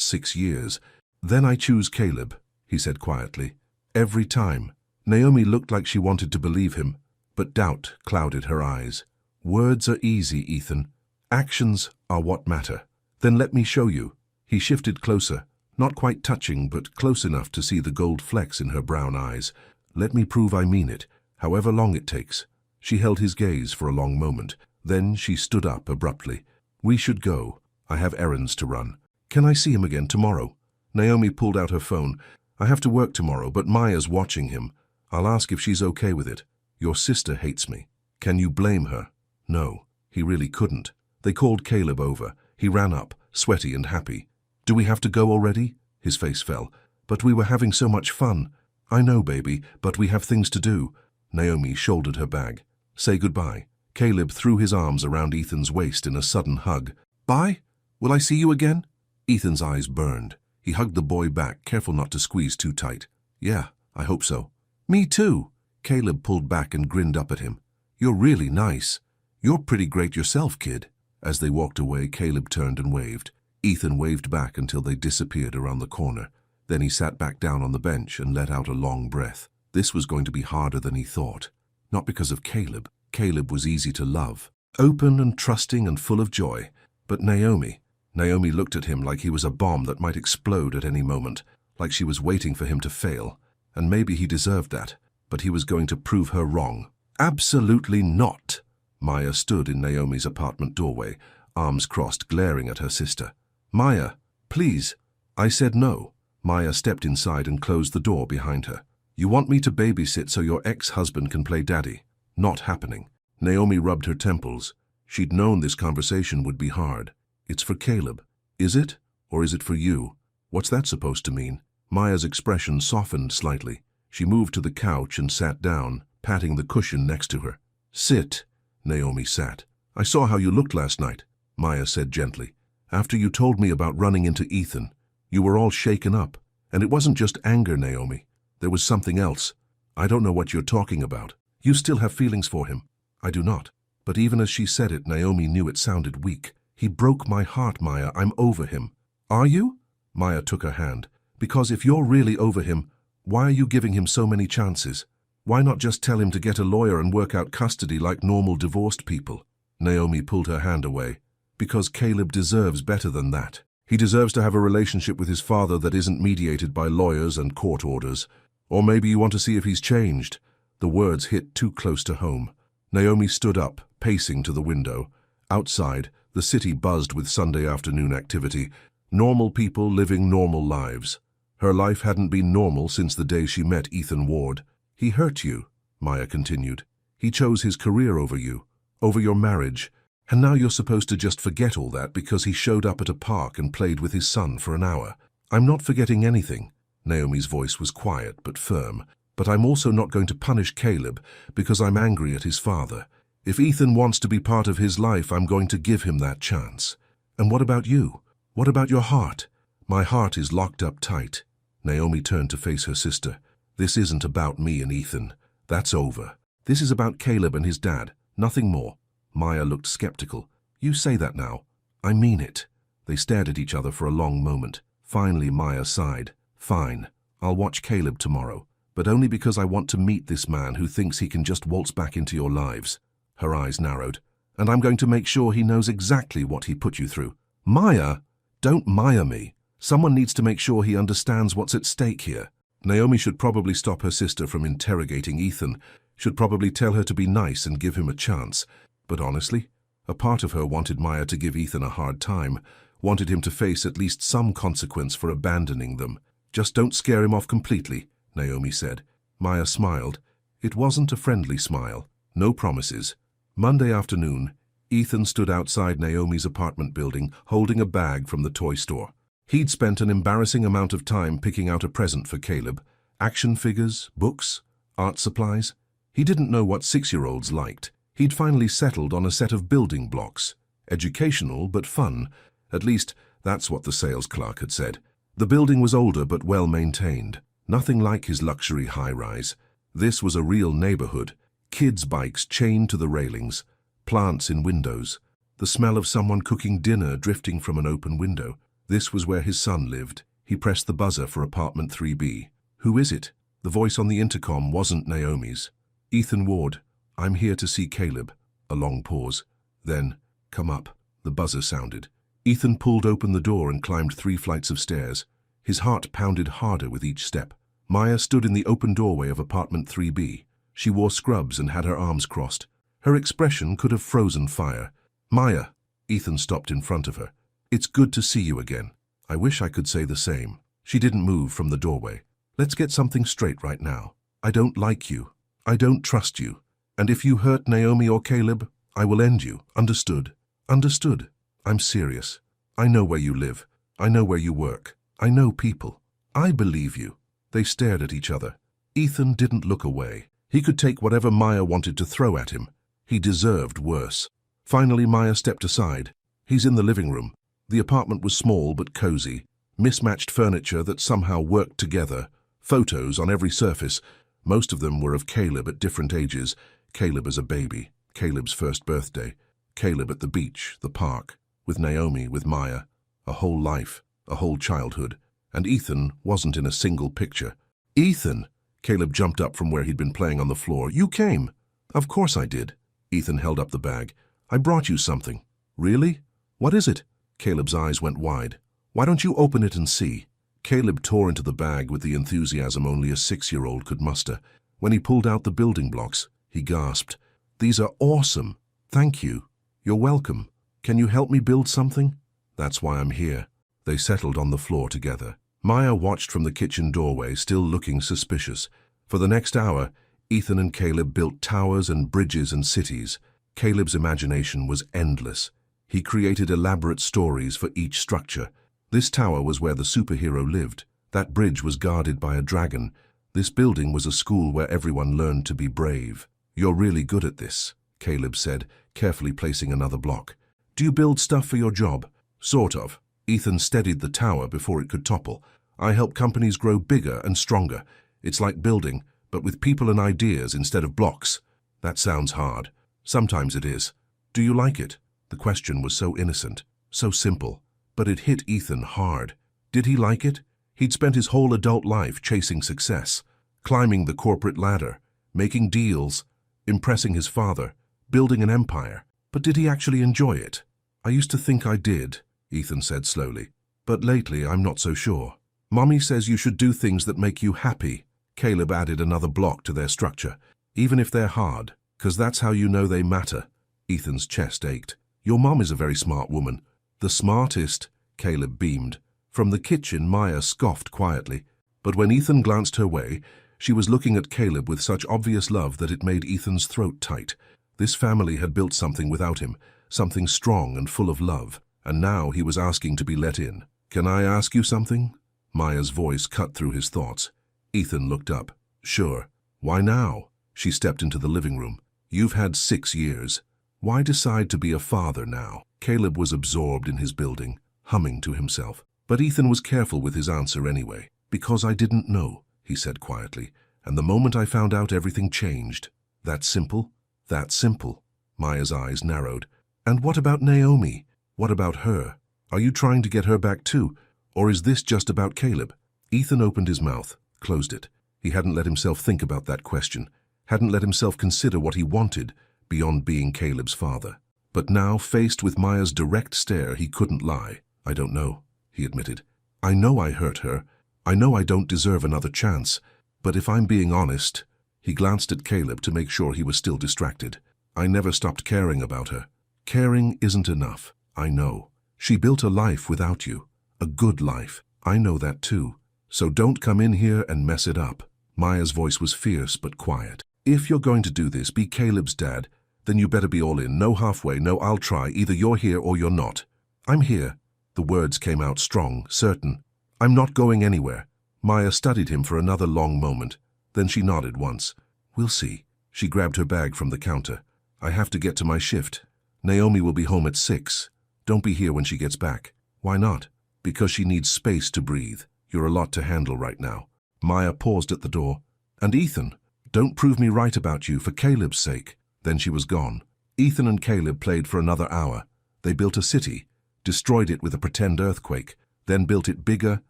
6 years. "Then I choose Caleb," he said quietly. "Every time." Naomi looked like she wanted to believe him, but doubt clouded her eyes. "Words are easy, Ethan. Actions are what matter." "Then let me show you." He shifted closer, not quite touching, but close enough to see the gold flecks in her brown eyes. "Let me prove I mean it, however long it takes." She held his gaze for a long moment. Then she stood up abruptly. "We should go. I have errands to run. Can I see him again tomorrow?" Naomi pulled out her phone. "I have to work tomorrow, but Maya's watching him. I'll ask if she's okay with it. Your sister hates me." "Can you blame her?" No, he really couldn't. They called Caleb over. He ran up, sweaty and happy. "Do we have to go already?" His face fell. "But we were having so much fun." "I know, baby, but we have things to do." Naomi shouldered her bag. "Say goodbye." Caleb threw his arms around Ethan's waist in a sudden hug. "Bye? Will I see you again?" Ethan's eyes burned. He hugged the boy back, careful not to squeeze too tight. "Yeah, I hope so." "Me too." Caleb pulled back and grinned up at him. "You're really nice. You're pretty great yourself, kid." As they walked away, Caleb turned and waved. Ethan waved back until they disappeared around the corner. Then he sat back down on the bench and let out a long breath. This was going to be harder than he thought. Not because of Caleb. Caleb was easy to love, open and trusting and full of joy. But Naomi looked at him like he was a bomb that might explode at any moment, like she was waiting for him to fail. And maybe he deserved that, but he was going to prove her wrong. "Absolutely not." Maya stood in Naomi's apartment doorway, arms crossed, glaring at her sister. "Maya, please." "I said no." Maya stepped inside and closed the door behind her. "You want me to babysit so your ex-husband can play daddy?" "Not happening." Naomi rubbed her temples. She'd known this conversation would be hard. "It's for Caleb." "Is it? Or is it for you? What's that supposed to mean?" Maya's expression softened slightly. She moved to the couch and sat down, patting the cushion next to her. "Sit." Naomi sat. "I saw how you looked last night," Maya said gently. "After you told me about running into Ethan, you were all shaken up. And it wasn't just anger, Naomi. There was something else. I don't know what you're talking about. You still have feelings for him." "I do not." But even as she said it, Naomi knew it sounded weak. "He broke my heart, Maya. I'm over him." "Are you?" Maya took her hand. "Because if you're really over him, Why are you giving him so many chances? Why not just tell him to get a lawyer and work out custody like normal divorced people? Naomi pulled her hand away. Because Caleb deserves better than that. He deserves to have a relationship with his father that isn't mediated by lawyers and court orders. Or maybe you want to see if he's changed. The words hit too close to home. Naomi stood up, pacing to the window. Outside, the city buzzed with Sunday afternoon activity. Normal people living normal lives. Her life hadn't been normal since the day she met Ethan Ward. He hurt you, Maya continued. He chose his career over you, over your marriage. And now you're supposed to just forget all that because he showed up at a park and played with his son for an hour. I'm not forgetting anything. Naomi's voice was quiet but firm. But I'm also not going to punish Caleb because I'm angry at his father. If Ethan wants to be part of his life, I'm going to give him that chance. And what about you? What about your heart? My heart is locked up tight. Naomi turned to face her sister. This isn't about me and Ethan. That's over. This is about Caleb and his dad. Nothing more. Maya looked skeptical. You say that now. I mean it. They stared at each other for a long moment. Finally, Maya sighed. Fine. I'll watch Caleb tomorrow. But only because I want to meet this man who thinks he can just waltz back into your lives. Her eyes narrowed. And I'm going to make sure he knows exactly what he put you through. Maya! Don't Maya me. Someone needs to make sure he understands what's at stake here. Naomi should probably stop her sister from interrogating Ethan, should probably tell her to be nice and give him a chance. But honestly, a part of her wanted Maya to give Ethan a hard time, wanted him to face at least some consequence for abandoning them. Just don't scare him off completely, Naomi said. Maya smiled. It wasn't a friendly smile. No promises. Monday afternoon, Ethan stood outside Naomi's apartment building holding a bag from the toy store. He'd spent an embarrassing amount of time picking out a present for Caleb. Action figures, books, art supplies. He didn't know what 6-year-olds liked. He'd finally settled on a set of building blocks. Educational but fun. At least, that's what the sales clerk had said. The building was older but well maintained. Nothing like his luxury high-rise. This was a real neighborhood. Kids' bikes chained to the railings. Plants in windows. The smell of someone cooking dinner drifting from an open window. This was where his son lived. He pressed the buzzer for apartment 3B. Who is it? The voice on the intercom wasn't Naomi's. Ethan Ward. I'm here to see Caleb. A long pause. Then, come up. The buzzer sounded. Ethan pulled open the door and climbed 3 flights of stairs. His heart pounded harder with each step. Maya stood in the open doorway of apartment 3B. She wore scrubs and had her arms crossed. Her expression could have frozen fire. Maya. Ethan stopped in front of her. It's good to see you again. I wish I could say the same. She didn't move from the doorway. Let's get something straight right now. I don't like you. I don't trust you. And if you hurt Naomi or Caleb, I will end you. Understood? Understood. I'm serious. I know where you live. I know where you work. I know people. I believe you. They stared at each other. Ethan didn't look away. He could take whatever Maya wanted to throw at him. He deserved worse. Finally, Maya stepped aside. He's in the living room. The apartment was small but cozy. Mismatched furniture that somehow worked together. Photos on every surface. Most of them were of Caleb at different ages. Caleb as a baby. Caleb's first birthday. Caleb at the beach, the park. With Naomi, with Maya. A whole life. A whole childhood. And Ethan wasn't in a single picture. Ethan! Caleb jumped up from where he'd been playing on the floor. You came! Of course I did. Ethan held up the bag. I brought you something. Really? What is it? Caleb's eyes went wide. Why don't you open it and see? Caleb tore into the bag with the enthusiasm only a 6-year-old could muster. When he pulled out the building blocks, he gasped. These are awesome. Thank you. You're welcome. Can you help me build something? That's why I'm here. They settled on the floor together. Maya watched from the kitchen doorway, still looking suspicious. For the next hour, Ethan and Caleb built towers and bridges and cities. Caleb's imagination was endless. He created elaborate stories for each structure. This tower was where the superhero lived. That bridge was guarded by a dragon. This building was a school where everyone learned to be brave. You're really good at this, Caleb said, carefully placing another block. Do you build stuff for your job? Sort of. Ethan steadied the tower before it could topple. I help companies grow bigger and stronger. It's like building, but with people and ideas instead of blocks. That sounds hard. Sometimes it is. Do you like it? The question was so innocent, so simple, but it hit Ethan hard. Did he like it? He'd spent his whole adult life chasing success, climbing the corporate ladder, making deals, impressing his father, building an empire. But did he actually enjoy it? I used to think I did, Ethan said slowly. But lately I'm not so sure. Mommy says you should do things that make you happy. Caleb added another block to their structure. Even if they're hard, 'cause that's how you know they matter. Ethan's chest ached. Your mom is a very smart woman. The smartest, Caleb beamed. From the kitchen, Maya scoffed quietly. But when Ethan glanced her way, she was looking at Caleb with such obvious love that it made Ethan's throat tight. This family had built something without him, something strong and full of love, and now he was asking to be let in. Can I ask you something? Maya's voice cut through his thoughts. Ethan looked up. Sure. Why now? She stepped into the living room. You've had 6 years. Why decide to be a father now? Caleb was absorbed in his building, humming to himself. But Ethan was careful with his answer anyway. Because I didn't know, he said quietly, and the moment I found out everything changed. That simple? That simple. Maya's eyes narrowed. And what about Naomi? What about her? Are you trying to get her back too? Or is this just about Caleb? Ethan opened his mouth, closed it. He hadn't let himself think about that question, hadn't let himself consider what he wanted beyond being Caleb's father. But now, faced with Maya's direct stare, he couldn't lie. I don't know, he admitted. I know I hurt her. I know I don't deserve another chance. But if I'm being honest, he glanced at Caleb to make sure he was still distracted. I never stopped caring about her. Caring isn't enough, I know. She built a life without you. A good life. I know that too. So don't come in here and mess it up. Maya's voice was fierce but quiet. If you're going to do this, be Caleb's dad, then you better be all in. No halfway, no I'll try. Either you're here or you're not. I'm here. The words came out strong, certain. I'm not going anywhere. Maya studied him for another long moment. Then she nodded once. We'll see. She grabbed her bag from the counter. I have to get to my shift. Naomi will be home at 6. Don't be here when she gets back. Why not? Because she needs space to breathe. You're a lot to handle right now. Maya paused at the door. And Ethan, don't prove me right about you for Caleb's sake. Then she was gone. Ethan and Caleb played for another hour. They built a city, destroyed it with a pretend earthquake, then built it bigger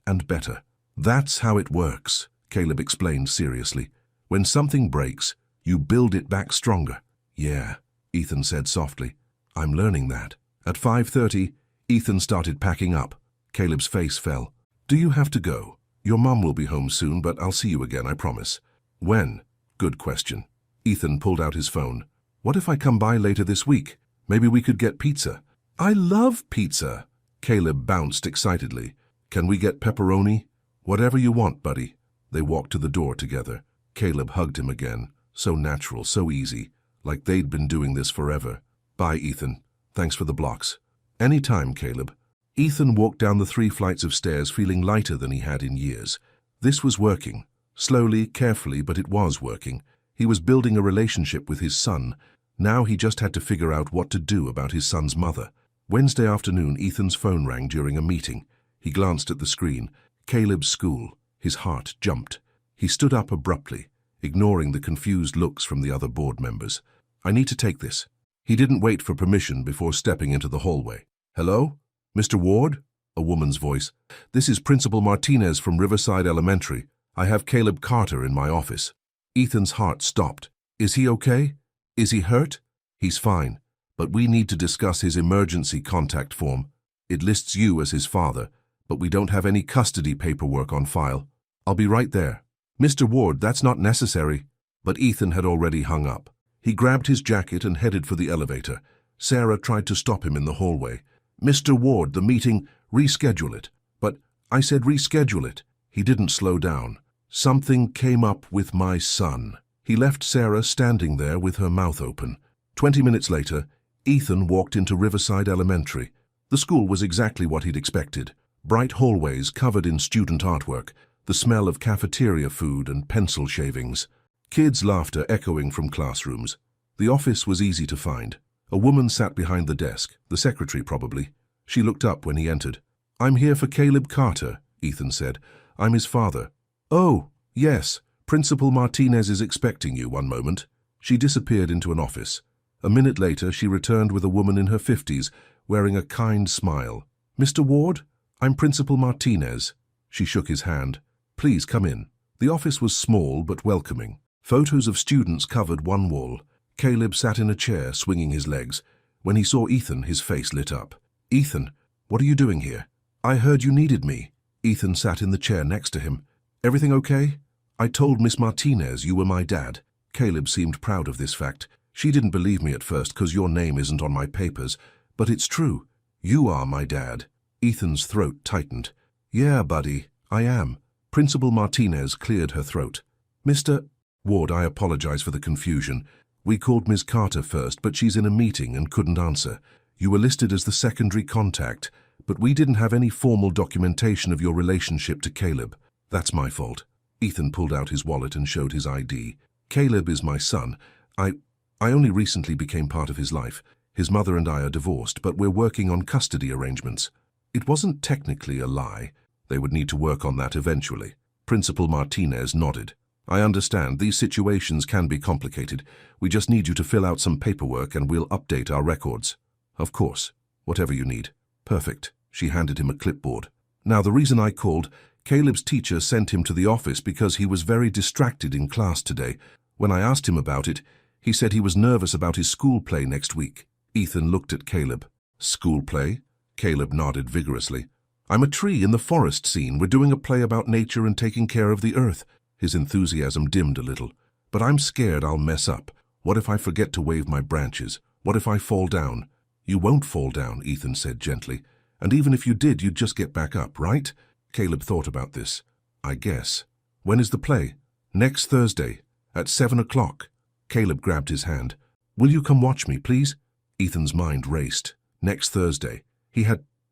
and better. That's how it works, Caleb explained seriously. When something breaks, you build it back stronger. Yeah, Ethan said softly. I'm learning that. At 5:30, Ethan started packing up. Caleb's face fell. Do you have to go? Your mom will be home soon, but I'll see you again, I promise. When? Good question. Ethan pulled out his phone. What if I come by later this week? Maybe we could get pizza. I love pizza. Caleb bounced excitedly. Can we get pepperoni? Whatever you want, buddy. They walked to the door together. Caleb hugged him again. So natural, so easy. Like they'd been doing this forever. Bye, Ethan. Thanks for the blocks. Any time, Caleb. Ethan walked down the 3 flights of stairs feeling lighter than he had in years. This was working. Slowly, carefully, but it was working. He was building a relationship with his son. Now he just had to figure out what to do about his son's mother. Wednesday afternoon, Ethan's phone rang during a meeting. He glanced at the screen. Caleb's school. His heart jumped. He stood up abruptly, ignoring the confused looks from the other board members. I need to take this. He didn't wait for permission before stepping into the hallway. Hello? Mr. Ward? A woman's voice. This is Principal Martinez from Riverside Elementary. I have Caleb Carter in my office. Ethan's heart stopped. Is he okay? Is he hurt? He's fine, but we need to discuss his emergency contact form. It lists you as his father, but we don't have any custody paperwork on file. I'll be right there. Mr. Ward, that's not necessary. But Ethan had already hung up. He grabbed his jacket and headed for the elevator. Sarah tried to stop him in the hallway. Mr. Ward, the meeting, reschedule it. But I said reschedule it. He didn't slow down. Something came up with my son. He left Sarah standing there with her mouth open. 20 minutes later, Ethan walked into Riverside Elementary. The school was exactly what he'd expected. Bright hallways covered in student artwork, the smell of cafeteria food and pencil shavings. Kids' laughter echoing from classrooms. The office was easy to find. A woman sat behind the desk, the secretary probably. She looked up when he entered. I'm here for Caleb Carter, Ethan said. I'm his father. Oh, yes, Principal Martinez is expecting you, one moment. She disappeared into an office. A minute later, she returned with a woman in her 50s, wearing a kind smile. Mr. Ward, I'm Principal Martinez. She shook his hand. Please come in. The office was small but welcoming. Photos of students covered one wall. Caleb sat in a chair, swinging his legs. When he saw Ethan, his face lit up. Ethan, what are you doing here? I heard you needed me. Ethan sat in the chair next to him. Everything okay? I told Miss Martinez you were my dad. Caleb seemed proud of this fact. She didn't believe me at first because your name isn't on my papers, but it's true. You are my dad. Ethan's throat tightened. Yeah, buddy, I am. Principal Martinez cleared her throat. Mr. Ward, I apologize for the confusion. We called Ms. Carter first, but she's in a meeting and couldn't answer. You were listed as the secondary contact, but we didn't have any formal documentation of your relationship to Caleb. That's my fault. Ethan pulled out his wallet and showed his ID. Caleb is my son. I only recently became part of his life. His mother and I are divorced, but we're working on custody arrangements. It wasn't technically a lie. They would need to work on that eventually. Principal Martinez nodded. I understand, these situations can be complicated. We just need you to fill out some paperwork and we'll update our records. Of course, whatever you need. Perfect. She handed him a clipboard. Now, the reason I called, Caleb's teacher sent him to the office because he was very distracted in class today. When I asked him about it, he said he was nervous about his school play next week. Ethan looked at Caleb. School play? Caleb nodded vigorously. I'm a tree in the forest scene. We're doing a play about nature and taking care of the earth. His enthusiasm dimmed a little. But I'm scared I'll mess up. What if I forget to wave my branches? What if I fall down? You won't fall down, Ethan said gently. And even if you did, you'd just get back up, right? Caleb thought about this. I guess. When is the play? Next Thursday, at 7 o'clock. Caleb grabbed his hand. Will you come watch me, please? Ethan's mind raced. Next Thursday.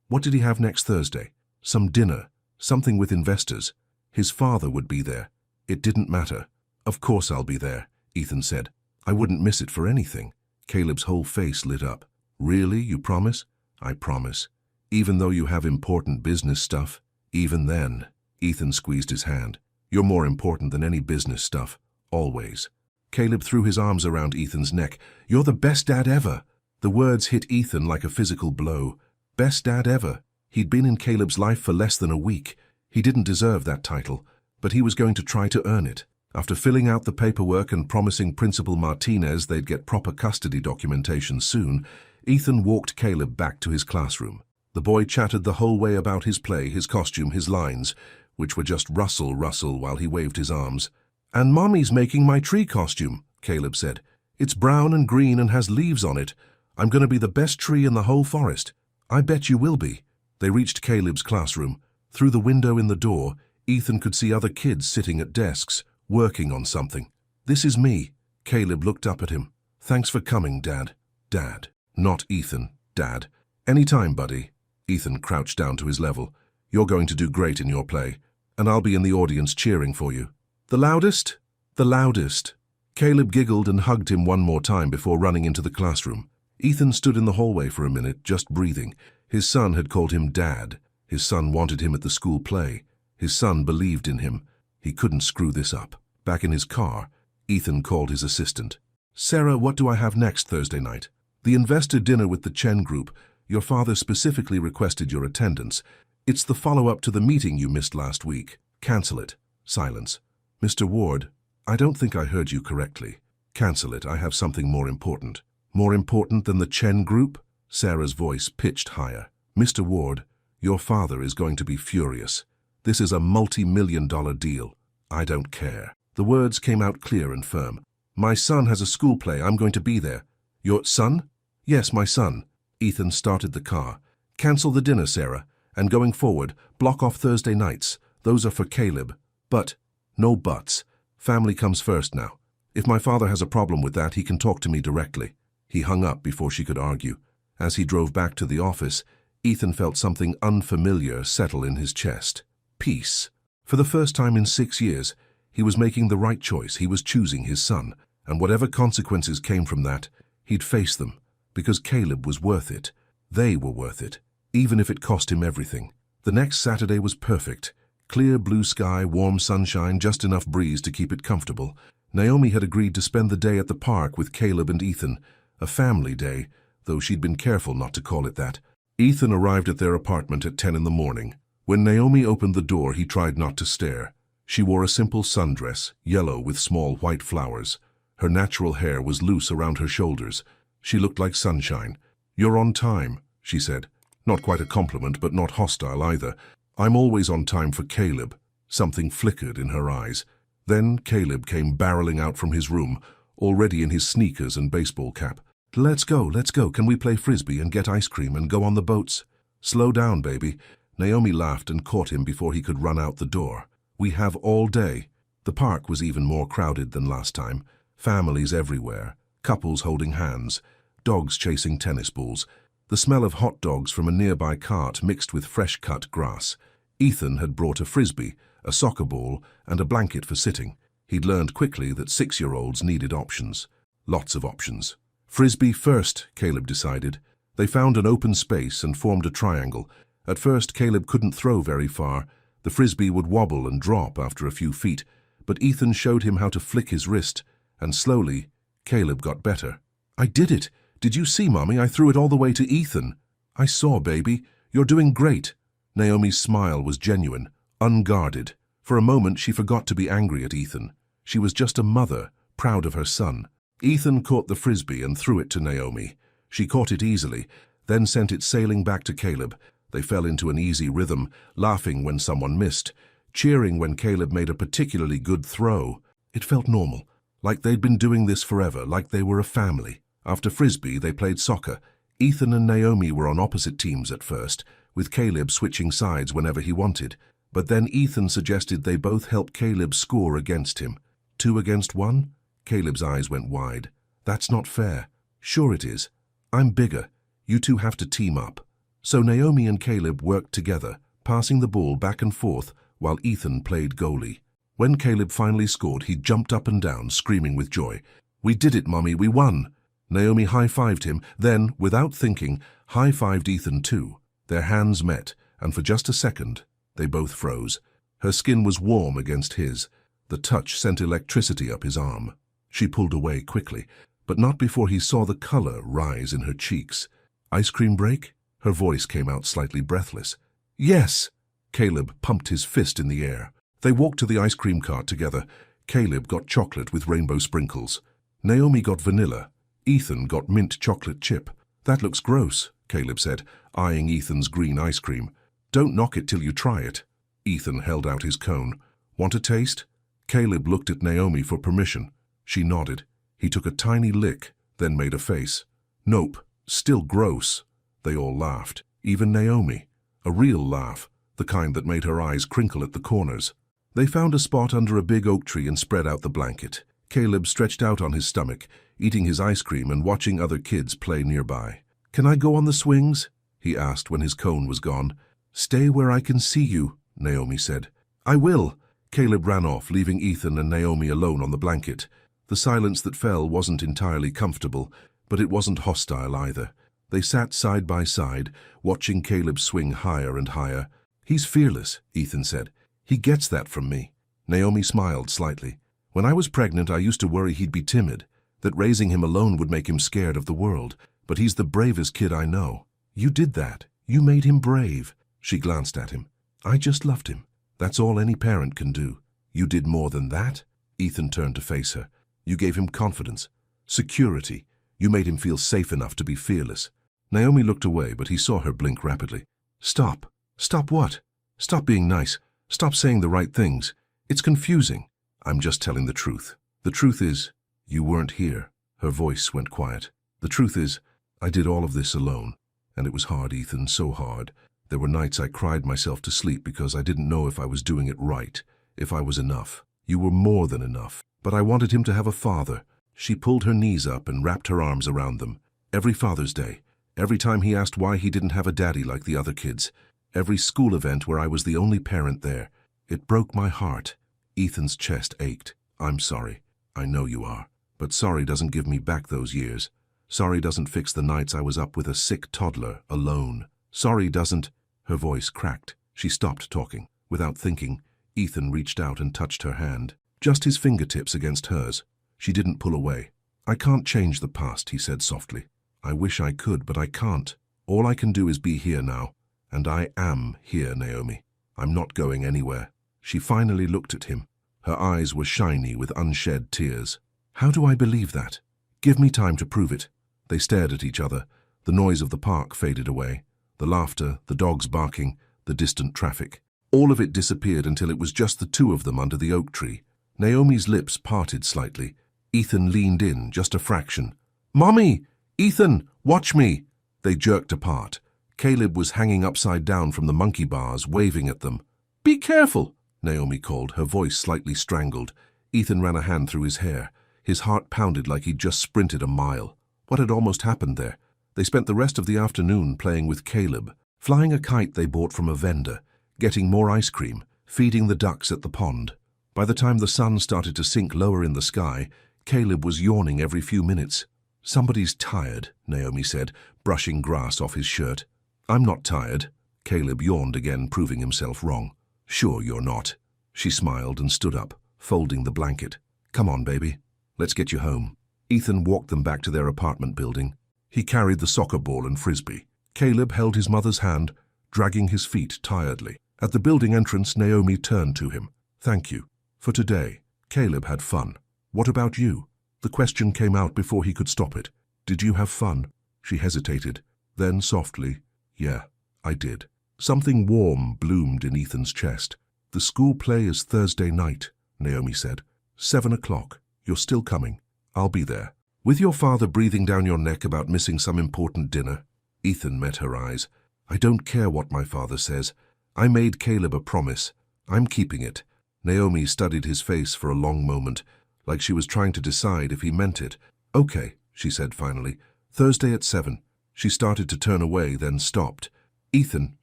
What did he have next Thursday? Some dinner. Something with investors. His father would be there. It didn't matter. Of course I'll be there, Ethan said. I wouldn't miss it for anything. Caleb's whole face lit up. Really, you promise? I promise. Even though you have important business stuff? Even then. Ethan squeezed his hand. You're more important than any business stuff. Always. Caleb threw his arms around Ethan's neck. You're the best dad ever. The words hit Ethan like a physical blow. Best dad ever. He'd been in Caleb's life for less than a week. He didn't deserve that title, but he was going to try to earn it. After filling out the paperwork and promising Principal Martinez they'd get proper custody documentation soon, Ethan walked Caleb back to his classroom. The boy chattered the whole way about his play, his costume, his lines, which were just rustle, rustle while he waved his arms. And Mommy's making my tree costume, Caleb said. It's brown and green and has leaves on it. I'm going to be the best tree in the whole forest. I bet you will be. They reached Caleb's classroom. Through the window in the door, Ethan could see other kids sitting at desks, working on something. This is me. Caleb looked up at him. Thanks for coming, Dad. Dad. Not Ethan. Dad. Anytime, buddy. Ethan crouched down to his level. You're going to do great in your play, and I'll be in the audience cheering for you. The loudest? The loudest. Caleb giggled and hugged him one more time before running into the classroom. Ethan stood in the hallway for a minute, just breathing. His son had called him Dad. His son wanted him at the school play. His son believed in him. He couldn't screw this up. Back in his car, Ethan called his assistant. Sarah, what do I have next Thursday night? The investor dinner with the Chen Group. Your father specifically requested your attendance. It's the follow-up to the meeting you missed last week. Cancel it. Silence. Mr. Ward, I don't think I heard you correctly. Cancel it. I have something more important. More important than the Chen Group? Sarah's voice pitched higher. Mr. Ward, your father is going to be furious. This is a multi-million-dollar deal. I don't care. The words came out clear and firm. My son has a school play. I'm going to be there. Your son? Yes, my son. Ethan started the car. Cancel the dinner, Sarah. And going forward, block off Thursday nights. Those are for Caleb. But, no buts. Family comes first now. If my father has a problem with that, he can talk to me directly. He hung up before she could argue. As he drove back to the office, Ethan felt something unfamiliar settle in his chest. Peace. For the first time in 6 years, he was making the right choice. He was choosing his son. And whatever consequences came from that, he'd face them. Because Caleb was worth it. They were worth it. Even if it cost him everything. The next Saturday was perfect. Clear blue sky, warm sunshine, just enough breeze to keep it comfortable. Naomi had agreed to spend the day at the park with Caleb and Ethan. A family day, though she'd been careful not to call it that. Ethan arrived at their apartment at 10 in the morning. When Naomi opened the door, he tried not to stare. She wore a simple sundress, yellow with small white flowers. Her natural hair was loose around her shoulders. She looked like sunshine. "You're on time," she said. Not quite a compliment, but not hostile either. "I'm always on time for Caleb." Something flickered in her eyes. Then Caleb came barreling out from his room, already in his sneakers and baseball cap. Let's go. Can we play frisbee and get ice cream and go on the boats?" "Slow down, baby." Naomi laughed and caught him before he could run out the door. "We have all day." The park was even more crowded than last time. Families everywhere, couples holding hands, dogs chasing tennis balls. The smell of hot dogs from a nearby cart mixed with fresh-cut grass. Ethan had brought a frisbee, a soccer ball, and a blanket for sitting. He'd learned quickly that 6-year-olds needed options. Lots of options. Frisbee first, Caleb decided. They found an open space and formed a triangle. At first, Caleb couldn't throw very far. The frisbee would wobble and drop after a few feet, but Ethan showed him how to flick his wrist, and slowly, Caleb got better. "I did it! Did you see, Mommy? I threw it all the way to Ethan." "I saw, baby. You're doing great." Naomi's smile was genuine, unguarded. For a moment, she forgot to be angry at Ethan. She was just a mother, proud of her son. Ethan caught the frisbee and threw it to Naomi. She caught it easily, then sent it sailing back to Caleb. They fell into an easy rhythm, laughing when someone missed, cheering when Caleb made a particularly good throw. It felt normal, like they'd been doing this forever, like they were a family. After frisbee, they played soccer. Ethan and Naomi were on opposite teams at first, with Caleb switching sides whenever he wanted. But then Ethan suggested they both help Caleb score against him. 2 against 1? Caleb's eyes went wide. "That's not fair." "Sure it is. I'm bigger. You two have to team up." So Naomi and Caleb worked together, passing the ball back and forth while Ethan played goalie. When Caleb finally scored, he jumped up and down, screaming with joy. "We did it, Mommy, we won." Naomi high-fived him, then, without thinking, high-fived Ethan too. Their hands met, and for just a second, they both froze. Her skin was warm against his. The touch sent electricity up his arm. She pulled away quickly, but not before he saw the color rise in her cheeks. "Ice cream break?" Her voice came out slightly breathless. "Yes!" Caleb pumped his fist in the air. They walked to the ice cream cart together. Caleb got chocolate with rainbow sprinkles. Naomi got vanilla. Ethan got mint chocolate chip. "That looks gross," Caleb said, eyeing Ethan's green ice cream. "Don't knock it till you try it." Ethan held out his cone. "Want a taste?" Caleb looked at Naomi for permission. She nodded. He took a tiny lick, then made a face. "Nope, still gross." They all laughed, even Naomi. A real laugh, the kind that made her eyes crinkle at the corners. They found a spot under a big oak tree and spread out the blanket. Caleb stretched out on his stomach, eating his ice cream and watching other kids play nearby. "Can I go on the swings?" he asked when his cone was gone. "Stay where I can see you," Naomi said. "I will." Caleb ran off, leaving Ethan and Naomi alone on the blanket. The silence that fell wasn't entirely comfortable, but it wasn't hostile either. They sat side by side, watching Caleb swing higher and higher. "He's fearless," Ethan said. "He gets that from me." Naomi smiled slightly. "When I was pregnant, I used to worry he'd be timid, that raising him alone would make him scared of the world. But he's the bravest kid I know." "You did that. You made him brave." She glanced at him. "I just loved him. That's all any parent can do." "You did more than that?" Ethan turned to face her. "You gave him confidence, security. You made him feel safe enough to be fearless." Naomi looked away, but he saw her blink rapidly. "Stop. Stop what? Stop being nice. Stop saying the right things. It's confusing." "I'm just telling the truth. The truth is, you weren't here." Her voice went quiet. "The truth is, I did all of this alone. And it was hard, Ethan, so hard. There were nights I cried myself to sleep because I didn't know if I was doing it right, if I was enough. You were more than enough. But I wanted him to have a father." She pulled her knees up and wrapped her arms around them. "Every Father's Day, every time he asked why he didn't have a daddy like the other kids, every school event where I was the only parent there, it broke my heart." Ethan's chest ached. "I'm sorry. I know you are. But sorry doesn't give me back those years. Sorry doesn't fix the nights I was up with a sick toddler, alone. Sorry doesn't—" Her voice cracked. She stopped talking. Without thinking, Ethan reached out and touched her hand, just his fingertips against hers. She didn't pull away. "I can't change the past," he said softly. "I wish I could, but I can't. All I can do is be here now. And I am here, Naomi." I'm not going anywhere. She finally looked at him. Her eyes were shiny with unshed tears. How do I believe that? Give me time to prove it. They stared at each other. The noise of the park faded away. The laughter, the dogs barking, the distant traffic. All of it disappeared until it was just the two of them under the oak tree. Naomi's lips parted slightly. Ethan leaned in, just a fraction. "Mommy! Ethan, watch me!" They jerked apart. Caleb was hanging upside down from the monkey bars, waving at them. "Be careful!" Naomi called, her voice slightly strangled. Ethan ran a hand through his hair. His heart pounded like he'd just sprinted a mile. What had almost happened there? They spent the rest of the afternoon playing with Caleb, flying a kite they bought from a vendor, getting more ice cream, feeding the ducks at the pond. By the time the sun started to sink lower in the sky, Caleb was yawning every few minutes. "Somebody's tired," Naomi said, brushing grass off his shirt. "I'm not tired." Caleb yawned again, proving himself wrong. "Sure you're not." She smiled and stood up, folding the blanket. "Come on, baby. Let's get you home." Ethan walked them back to their apartment building. He carried the soccer ball and frisbee. Caleb held his mother's hand, dragging his feet tiredly. At the building entrance, Naomi turned to him. "Thank you. For today, Caleb had fun. What about you?" The question came out before he could stop it. "Did you have fun?" She hesitated. Then softly, "Yeah, I did." Something warm bloomed in Ethan's chest. "The school play is Thursday night," Naomi said. 7 o'clock. You're still coming. I'll be there. With your father breathing down your neck about missing some important dinner." Ethan met her eyes. "I don't care what my father says. I made Caleb a promise. I'm keeping it." Naomi studied his face for a long moment, like she was trying to decide if he meant it. "Okay," she said finally. "Thursday at 7. She started to turn away, then stopped. "Ethan,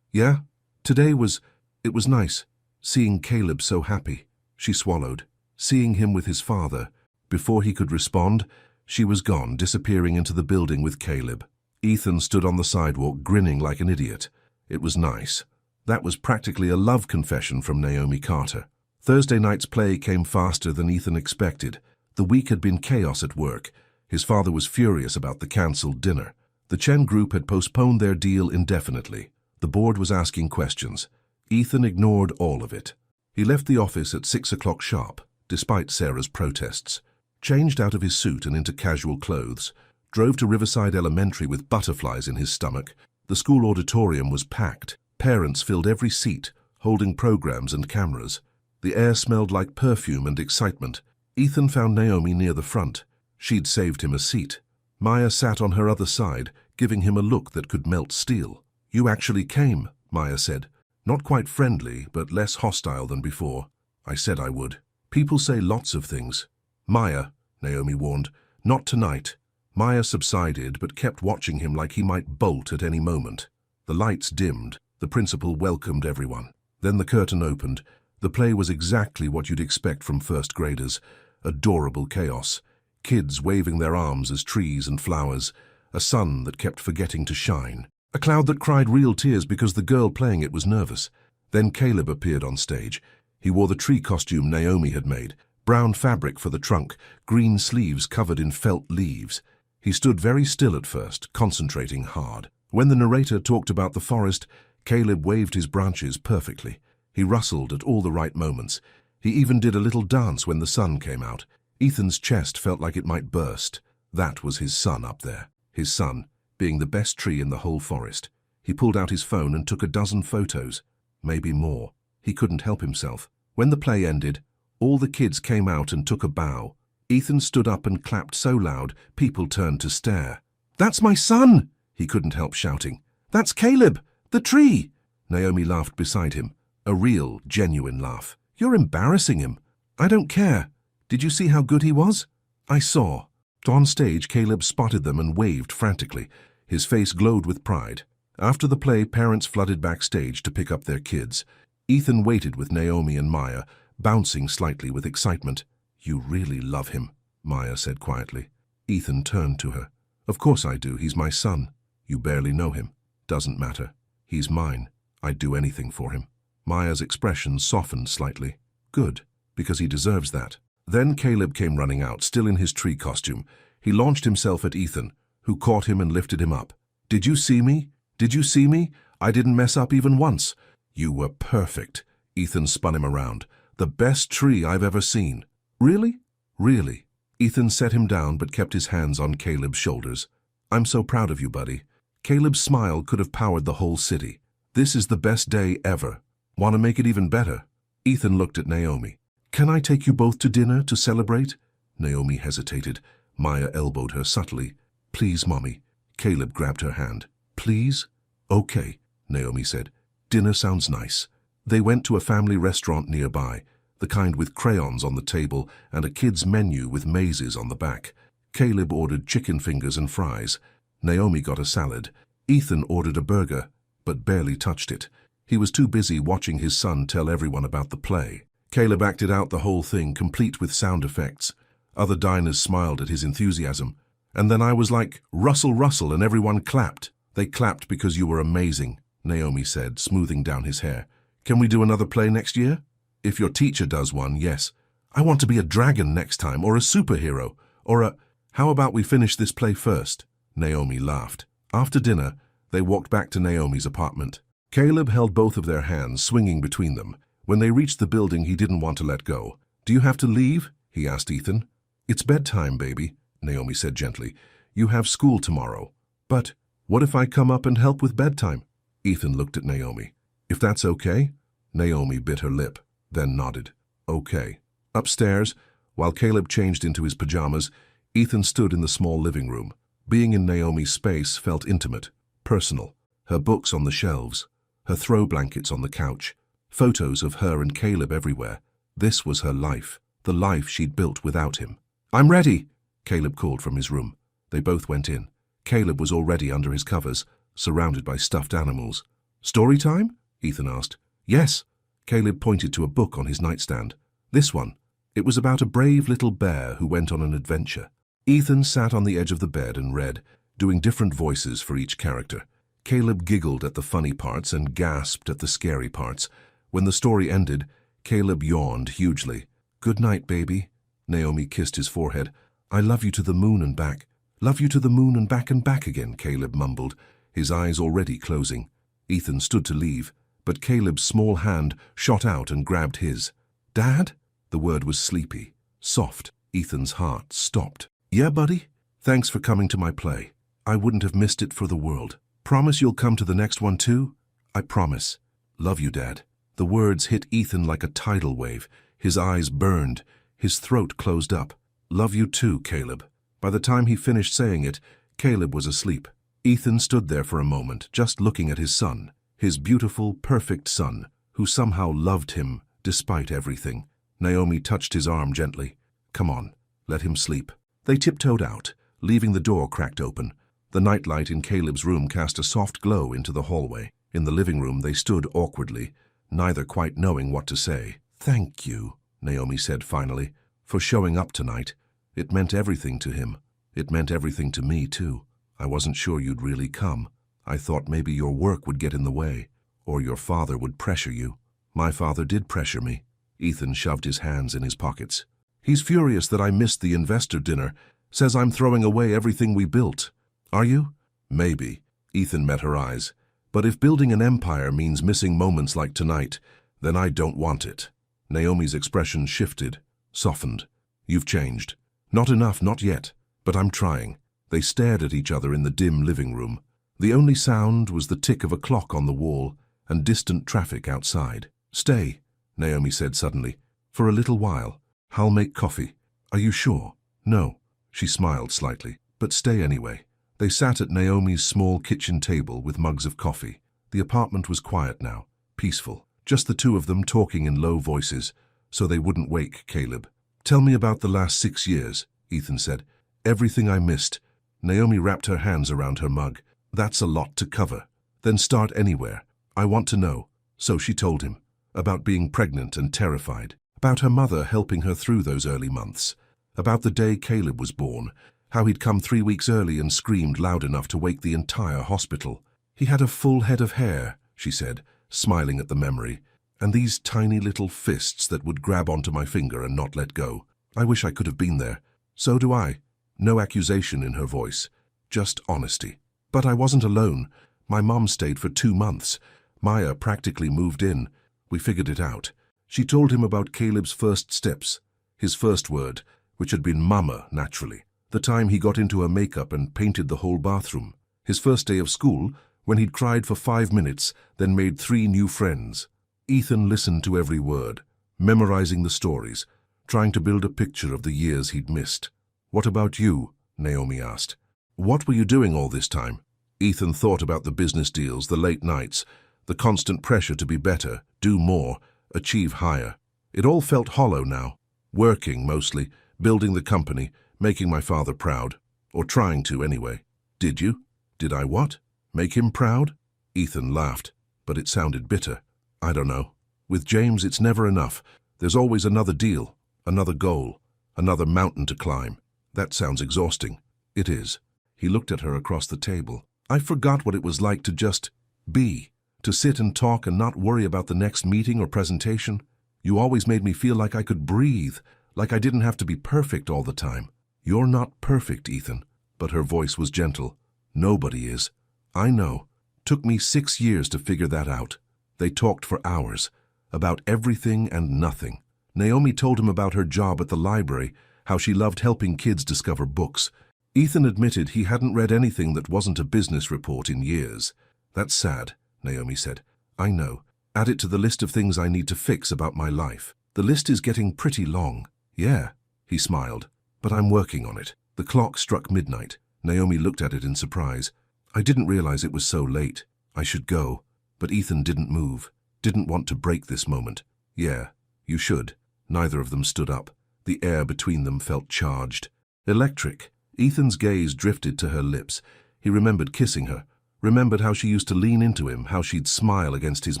yeah? It was nice, seeing Caleb so happy." She swallowed. Seeing him with his father. Before he could respond, she was gone, disappearing into the building with Caleb. Ethan stood on the sidewalk, grinning like an idiot. It was nice. That was practically a love confession from Naomi Carter. Thursday night's play came faster than Ethan expected. The week had been chaos at work. His father was furious about the cancelled dinner. The Chen group had postponed their deal indefinitely. The board was asking questions. Ethan ignored all of it. He left the office at 6 o'clock sharp, despite Sarah's protests. Changed out of his suit and into casual clothes. Drove to Riverside Elementary with butterflies in his stomach. The school auditorium was packed. Parents filled every seat, holding programs and cameras. The air smelled like perfume and excitement. Ethan found Naomi near the front. She'd saved him a seat. Maya sat on her other side, giving him a look that could melt steel. "You actually came," Maya said. Not quite friendly, but less hostile than before. "I said I would." "People say lots of things." "Maya," Naomi warned, "not tonight." Maya subsided, but kept watching him like he might bolt at any moment. The lights dimmed. The principal welcomed everyone. Then the curtain opened. The play was exactly what you'd expect from first graders. Adorable chaos. Kids waving their arms as trees and flowers. A sun that kept forgetting to shine. A cloud that cried real tears because the girl playing it was nervous. Then Caleb appeared on stage. He wore the tree costume Naomi had made. Brown fabric for the trunk, green sleeves covered in felt leaves. He stood very still at first, concentrating hard. When the narrator talked about the forest, Caleb waved his branches perfectly. He rustled at all the right moments. He even did a little dance when the sun came out. Ethan's chest felt like it might burst. That was his son up there. His son, being the best tree in the whole forest. He pulled out his phone and took a dozen photos. Maybe more. He couldn't help himself. When the play ended, all the kids came out and took a bow. Ethan stood up and clapped so loud, people turned to stare. "That's my son!" he couldn't help shouting. "That's Caleb, the tree!" Naomi laughed beside him. A real, genuine laugh. "You're embarrassing him." "I don't care. Did you see how good he was?" "I saw." On stage, Caleb spotted them and waved frantically. His face glowed with pride. After the play, parents flooded backstage to pick up their kids. Ethan waited with Naomi and Maya, bouncing slightly with excitement. "You really love him," Maya said quietly. Ethan turned to her. "Of course I do. He's my son." "You barely know him." "Doesn't matter. He's mine. I'd do anything for him." Maya's expression softened slightly. "Good, because he deserves that." Then Caleb came running out, still in his tree costume. He launched himself at Ethan, who caught him and lifted him up. "Did you see me? Did you see me? I didn't mess up even once." You were perfect. Ethan spun him around. The best tree I've ever seen. Really? Really. Ethan set him down but kept his hands on Caleb's shoulders. I'm so proud of you, buddy. Caleb's smile could have powered the whole city. This is the best day ever. Want to make it even better? Ethan looked at Naomi. Can I take you both to dinner to celebrate? Naomi hesitated. Maya elbowed her subtly. Please, Mommy. Caleb grabbed her hand. Please? Okay, Naomi said. Dinner sounds nice. They went to a family restaurant nearby, the kind with crayons on the table and a kid's menu with mazes on the back. Caleb ordered chicken fingers and fries. Naomi got a salad. Ethan ordered a burger, but barely touched it. He was too busy watching his son tell everyone about the play. Caleb acted out the whole thing, complete with sound effects. Other diners smiled at his enthusiasm. And then I was like, Russell, Russell, and everyone clapped. They clapped because you were amazing, Naomi said, smoothing down his hair. Can we do another play next year? If your teacher does one, yes. I want to be a dragon next time, or a superhero, or a... How about we finish this play first? Naomi laughed. After dinner, they walked back to Naomi's apartment. Caleb held both of their hands, swinging between them. When they reached the building, he didn't want to let go. Do you have to leave? He asked Ethan. It's bedtime, baby, Naomi said gently. You have school tomorrow. But what if I come up and help with bedtime? Ethan looked at Naomi. If that's okay? Naomi bit her lip, then nodded. Okay. Upstairs, while Caleb changed into his pajamas, Ethan stood in the small living room. Being in Naomi's space felt intimate, personal. Her books on the shelves, her throw blankets on the couch, photos of her and Caleb everywhere. This was her life, the life she'd built without him. I'm ready, Caleb called from his room. They both went in. Caleb was already under his covers, surrounded by stuffed animals. Story time? Ethan asked. Yes. Caleb pointed to a book on his nightstand. This one. It was about a brave little bear who went on an adventure. Ethan sat on the edge of the bed and read, doing different voices for each character. Caleb giggled at the funny parts and gasped at the scary parts. When the story ended, Caleb yawned hugely. Good night, baby. Naomi kissed his forehead. I love you to the moon and back. Love you to the moon and back again, Caleb mumbled, his eyes already closing. Ethan stood to leave, but Caleb's small hand shot out and grabbed his. Dad? The word was sleepy, soft. Ethan's heart stopped. Yeah, buddy? Thanks for coming to my play. I wouldn't have missed it for the world. Promise you'll come to the next one too? I promise. Love you, Dad. The words hit Ethan like a tidal wave. His eyes burned. His throat closed up. Love you too, Caleb. By the time he finished saying it, Caleb was asleep. Ethan stood there for a moment, just looking at his son, his beautiful, perfect son, who somehow loved him despite everything. Naomi touched his arm gently. Come on, let him sleep. They tiptoed out, leaving the door cracked open. The nightlight in Caleb's room cast a soft glow into the hallway. In the living room, they stood awkwardly, neither quite knowing what to say. Thank you, Naomi said finally, for showing up tonight. It meant everything to him. It meant everything to me, too. I wasn't sure you'd really come. I thought maybe your work would get in the way, or your father would pressure you. My father did pressure me. Ethan shoved his hands in his pockets. He's furious that I missed the investor dinner, says I'm throwing away everything we built. Are you? Maybe. Ethan met her eyes. But if building an empire means missing moments like tonight, then I don't want it. Naomi's expression shifted, softened. You've changed. Not enough, not yet, but I'm trying. They stared at each other in the dim living room. The only sound was the tick of a clock on the wall and distant traffic outside. Stay, Naomi said suddenly. For a little while. I'll make coffee. Are you sure? No. She smiled slightly. But stay anyway. They sat at Naomi's small kitchen table with mugs of coffee. The apartment was quiet now, peaceful. Just the two of them talking in low voices, so they wouldn't wake Caleb. Tell me about the last 6 years, Ethan said. Everything I missed. Naomi wrapped her hands around her mug. That's a lot to cover. Then start anywhere. I want to know. So she told him. About being pregnant and terrified. About her mother helping her through those early months. About the day Caleb was born. How he'd come 3 weeks early and screamed loud enough to wake the entire hospital. He had a full head of hair, she said, smiling at the memory. And these tiny little fists that would grab onto my finger and not let go. I wish I could have been there. So do I. No accusation in her voice. Just honesty. But I wasn't alone. My mom stayed for 2 months. Maya practically moved in. We figured it out. She told him about Caleb's first steps, his first word, which had been mama, naturally. The time he got into her makeup and painted the whole bathroom. His first day of school, when he'd cried for 5 minutes, then made 3 new friends. Ethan listened to every word, memorizing the stories, trying to build a picture of the years he'd missed. "What about you?" Naomi asked. "What were you doing all this time?" Ethan thought about the business deals, the late nights, the constant pressure to be better, do more, achieve higher. It all felt hollow now. Working, mostly, building the company, making my father proud. Or trying to, anyway. "Did you? Did I what? Make him proud?" Ethan laughed, but it sounded bitter. "I don't know. With James, it's never enough. There's always another deal, another goal, another mountain to climb. That sounds exhausting." "It is." He looked at her across the table. "I forgot what it was like to just be, to sit and talk and not worry about the next meeting or presentation. You always made me feel like I could breathe, like I didn't have to be perfect all the time." "You're not perfect, Ethan." But her voice was gentle. "Nobody is. I know. Took me 6 years to figure that out." They talked for hours, about everything and nothing. Naomi told him about her job at the library, how she loved helping kids discover books. Ethan admitted he hadn't read anything that wasn't a business report in years. "That's sad," Naomi said. "I know. Add it to the list of things I need to fix about my life. The list is getting pretty long." "Yeah," he smiled, "but I'm working on it." The clock struck midnight. Naomi looked at it in surprise. "I didn't realize it was so late. I should go." But Ethan didn't move, didn't want to break this moment. "Yeah, you should." Neither of them stood up. The air between them felt charged. Electric. Ethan's gaze drifted to her lips. He remembered kissing her, remembered how she used to lean into him, how she'd smile against his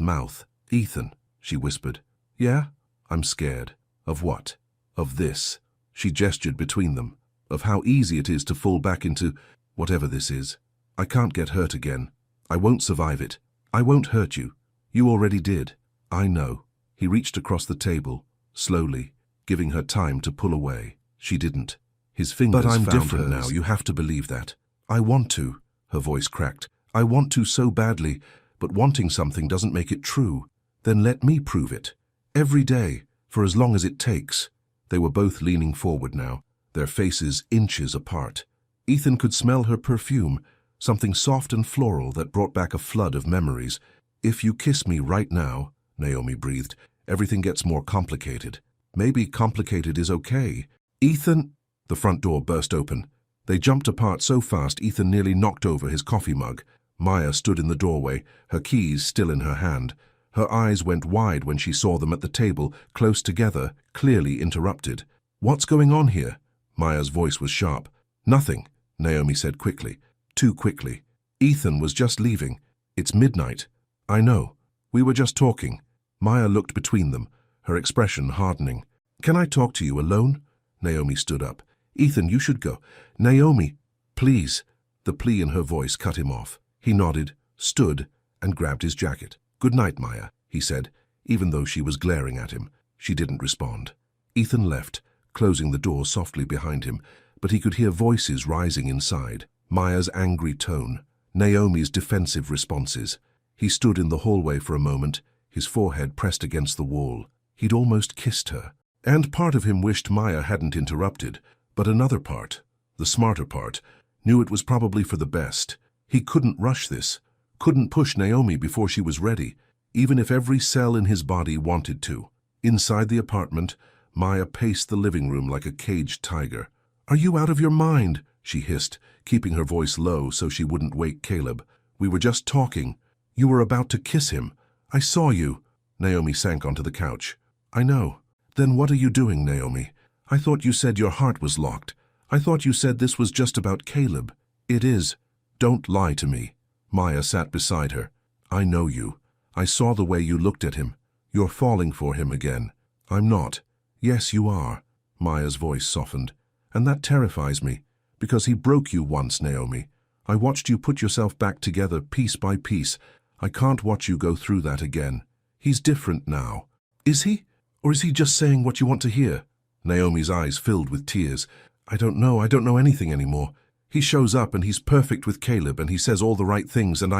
mouth. "Ethan," she whispered. "Yeah? I'm scared." "Of what?" "Of this." She gestured between them. "Of how easy it is to fall back into whatever this is. I can't get hurt again. I won't survive it. I won't hurt you. You already did." "I know." He reached across the table, slowly, giving her time to pull away. She didn't. His fingers "But I'm found different hers. now. You have to believe that." "I want to." Her voice cracked. "I want to so badly, but wanting something doesn't make it true. Then let me prove it. Every day, for as long as it takes." They were both leaning forward now, their faces inches apart. Ethan could smell her perfume, something soft and floral that brought back a flood of memories. "If you kiss me right now," Naomi breathed, "everything gets more complicated." "Maybe complicated is okay." "Ethan!" The front door burst open. They jumped apart so fast Ethan nearly knocked over his coffee mug. Maya stood in the doorway, her keys still in her hand. Her eyes went wide when she saw them at the table, close together, clearly interrupted. "What's going on here?" Maya's voice was sharp. "Nothing," Naomi said quickly. Too quickly. "Ethan was just leaving. It's midnight." "I know. We were just talking." Maya looked between them, her expression hardening. "Can I talk to you alone?" Naomi stood up. "Ethan, you should go." "Naomi, please." The plea in her voice cut him off. He nodded, stood, and grabbed his jacket. "Good night, Maya," he said, even though she was glaring at him. She didn't respond. Ethan left, closing the door softly behind him, but he could hear voices rising inside. Maya's angry tone, Naomi's defensive responses. He stood in the hallway for a moment, his forehead pressed against the wall. He'd almost kissed her. And part of him wished Maya hadn't interrupted, but another part, the smarter part, knew it was probably for the best. He couldn't rush this, couldn't push Naomi before she was ready, even if every cell in his body wanted to. Inside the apartment, Maya paced the living room like a caged tiger. "Are you out of your mind?" she hissed, keeping her voice low so she wouldn't wake Caleb. "We were just talking. You were about to kiss him. I saw you." Naomi sank onto the couch. "I know." "Then what are you doing, Naomi? I thought you said your heart was locked. I thought you said this was just about Caleb." "It is. Don't lie to me." Maya sat beside her. "I know you. I saw the way you looked at him. You're falling for him again." "I'm not." "Yes, you are." Maya's voice softened. "And that terrifies me, because he broke you once, Naomi. I watched you put yourself back together piece by piece. I can't watch you go through that again. He's different now." "Is he? Or is he just saying what you want to hear?" Naomi's eyes filled with tears. I don't know anything anymore. He shows up and he's perfect with Caleb and he says all the right things and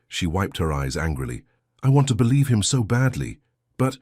She wiped her eyes angrily. I want to believe him so badly. But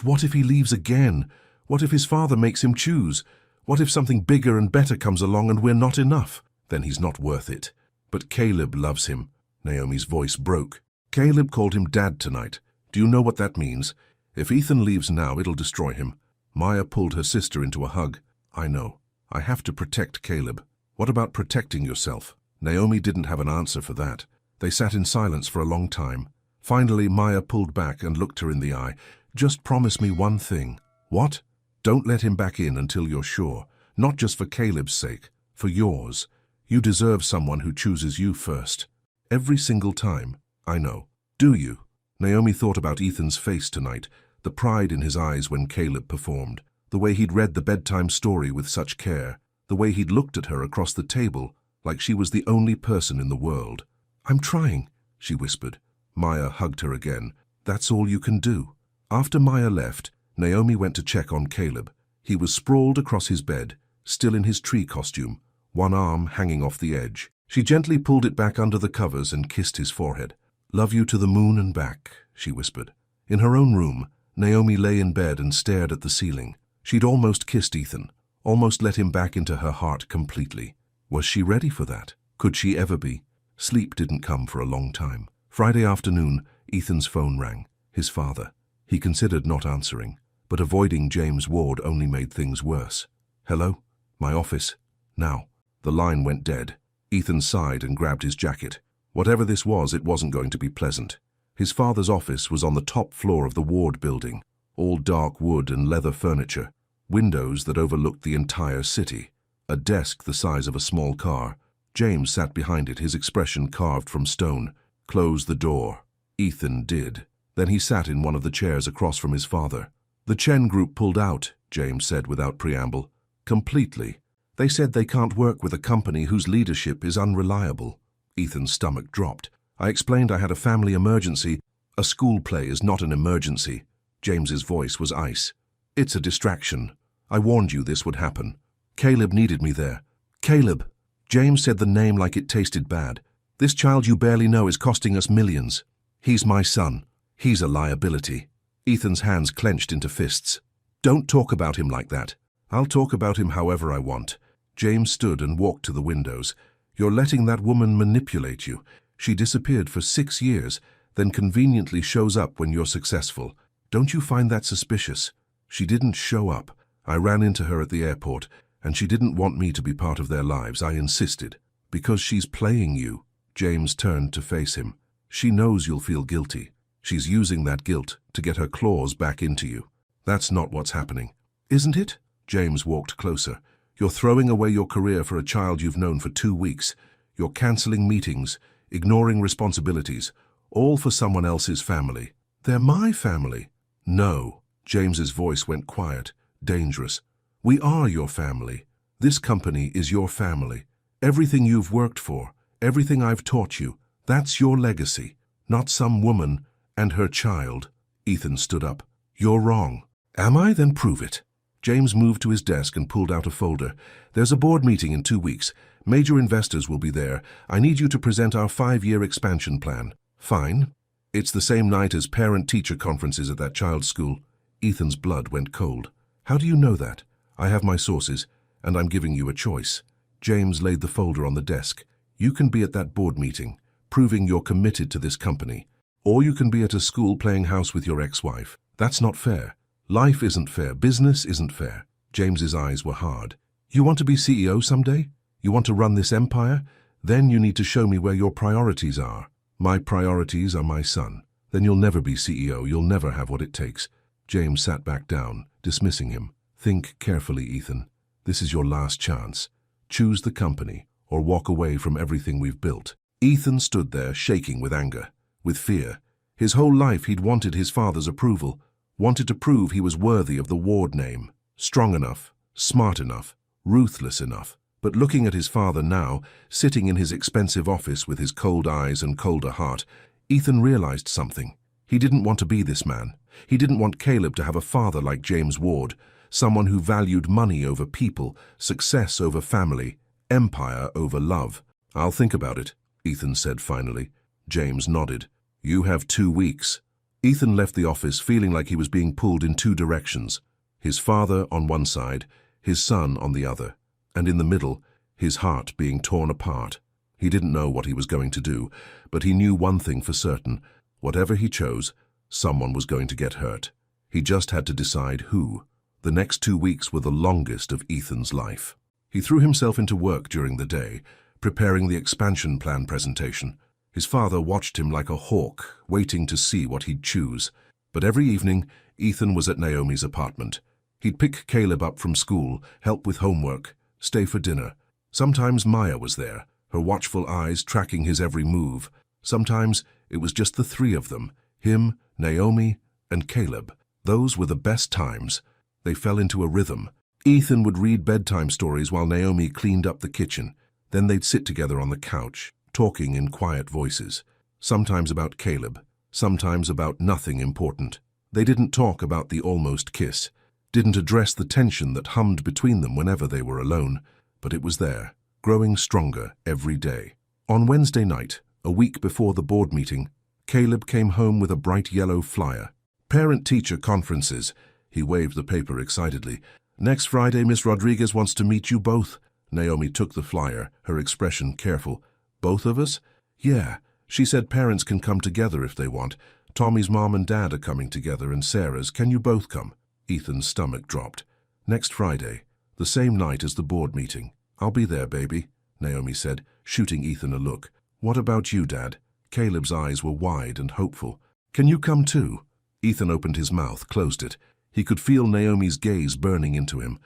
what if he leaves again? What if his father makes him choose? What if something bigger and better comes along and we're not enough? Then he's not worth it. But Caleb loves him. Naomi's voice broke. Caleb called him Dad tonight. Do you know what that means? If Ethan leaves now, it'll destroy him. Maya pulled her sister into a hug. I know. I have to protect Caleb. What about protecting yourself? Naomi didn't have an answer for that. They sat in silence for a long time. Finally, Maya pulled back and looked her in the eye. Just promise me one thing. What? Don't let him back in until you're sure. Not just for Caleb's sake, for yours. You deserve someone who chooses you first. Every single time. I know. Do you? Naomi thought about Ethan's face tonight, the pride in his eyes when Caleb performed, the way he'd read the bedtime story with such care, the way he'd looked at her across the table like she was the only person in the world. I'm trying, she whispered. Maya hugged her again. That's all you can do. After Maya left, Naomi went to check on Caleb. He was sprawled across his bed, still in his tree costume, one arm hanging off the edge. She gently pulled it back under the covers and kissed his forehead. Love you to the moon and back, she whispered. In her own room, Naomi lay in bed and stared at the ceiling. She'd almost kissed Ethan, almost let him back into her heart completely. Was she ready for that? Could she ever be? Sleep didn't come for a long time. Friday afternoon, Ethan's phone rang. His father. He considered not answering, but avoiding James Ward only made things worse. Hello? My office. Now. The line went dead. Ethan sighed and grabbed his jacket. Whatever this was, it wasn't going to be pleasant. His father's office was on the top floor of the Ward building, all dark wood and leather furniture, windows that overlooked the entire city, a desk the size of a small car. James sat behind it, his expression carved from stone. Close the door. Ethan did. Then he sat in one of the chairs across from his father. The Chen group pulled out, James said without preamble. Completely. They said they can't work with a company whose leadership is unreliable. Ethan's stomach dropped. I explained I had a family emergency. A school play is not an emergency. James's voice was ice. It's a distraction. I warned you this would happen. Caleb needed me there. Caleb. James said the name like it tasted bad. This child you barely know is costing us millions. He's my son. He's a liability. Ethan's hands clenched into fists. Don't talk about him like that. I'll talk about him however I want. James stood and walked to the windows. You're letting that woman manipulate you. She disappeared for 6 years, then conveniently shows up when you're successful. Don't you find that suspicious? She didn't show up. I ran into her at the airport, and she didn't want me to be part of their lives. I insisted. Because she's playing you. James turned to face him. She knows you'll feel guilty. She's using that guilt to get her claws back into you. That's not what's happening. Isn't it? James walked closer. You're throwing away your career for a child you've known for 2 weeks. You're cancelling meetings, ignoring responsibilities, all for someone else's family. They're my family. No. James's voice went quiet, dangerous. We are your family. This company is your family. Everything you've worked for, everything I've taught you, that's your legacy, not some woman and her child. Ethan stood up. You're wrong. Am I? Then prove it. James moved to his desk and pulled out a folder. There's a board meeting in 2 weeks. Major investors will be there. I need you to present our 5-year expansion plan. Fine. It's the same night as parent-teacher conferences at that child's school. Ethan's blood went cold. How do you know that? I have my sources, and I'm giving you a choice. James laid the folder on the desk. You can be at that board meeting, proving you're committed to this company. Or you can be at a school playing house with your ex-wife. That's not fair. Life isn't fair. Business isn't fair. James's eyes were hard. You want to be CEO someday? You want to run this empire? Then you need to show me where your priorities are. My priorities are my son. Then you'll never be CEO. You'll never have what it takes. James sat back down, dismissing him. Think carefully, Ethan. This is your last chance. Choose the company, or walk away from everything we've built. Ethan stood there, shaking with anger, with fear. His whole life he'd wanted his father's approval, wanted to prove he was worthy of the Ward name. Strong enough, smart enough, ruthless enough. But looking at his father now, sitting in his expensive office with his cold eyes and colder heart, Ethan realized something. He didn't want to be this man. He didn't want Caleb to have a father like James Ward, someone who valued money over people, success over family, empire over love. I'll think about it, Ethan said finally. James nodded. You have 2 weeks. Ethan left the office feeling like he was being pulled in two directions. His father on one side, his son on the other, and in the middle, his heart being torn apart. He didn't know what he was going to do, but he knew one thing for certain. Whatever he chose, someone was going to get hurt. He just had to decide who. The next 2 weeks were the longest of Ethan's life. He threw himself into work during the day, preparing the expansion plan presentation. His father watched him like a hawk, waiting to see what he'd choose. But every evening, Ethan was at Naomi's apartment. He'd pick Caleb up from school, help with homework, stay for dinner. Sometimes Maya was there, her watchful eyes tracking his every move. Sometimes it was just the three of them, him, Naomi, and Caleb. Those were the best times. They fell into a rhythm. Ethan would read bedtime stories while Naomi cleaned up the kitchen. Then they'd sit together on the couch, talking in quiet voices. Sometimes about Caleb, sometimes about nothing important. They didn't talk about the almost kiss, didn't address the tension that hummed between them whenever they were alone, but it was there, growing stronger every day. On Wednesday night, a week before the board meeting, Caleb came home with a bright yellow flyer. Parent-teacher conferences. He waved the paper excitedly. Next Friday, Miss Rodriguez wants to meet you both. Naomi took the flyer, her expression careful. Both of us? Yeah. She said parents can come together if they want. Tommy's mom and dad are coming together and Sarah's. Can you both come? Ethan's stomach dropped. Next Friday, the same night as the board meeting. I'll be there, baby, Naomi said, shooting Ethan a look. What about you, Dad? Caleb's eyes were wide and hopeful. Can you come too? Ethan opened his mouth, closed it. He could feel Naomi's gaze burning into him.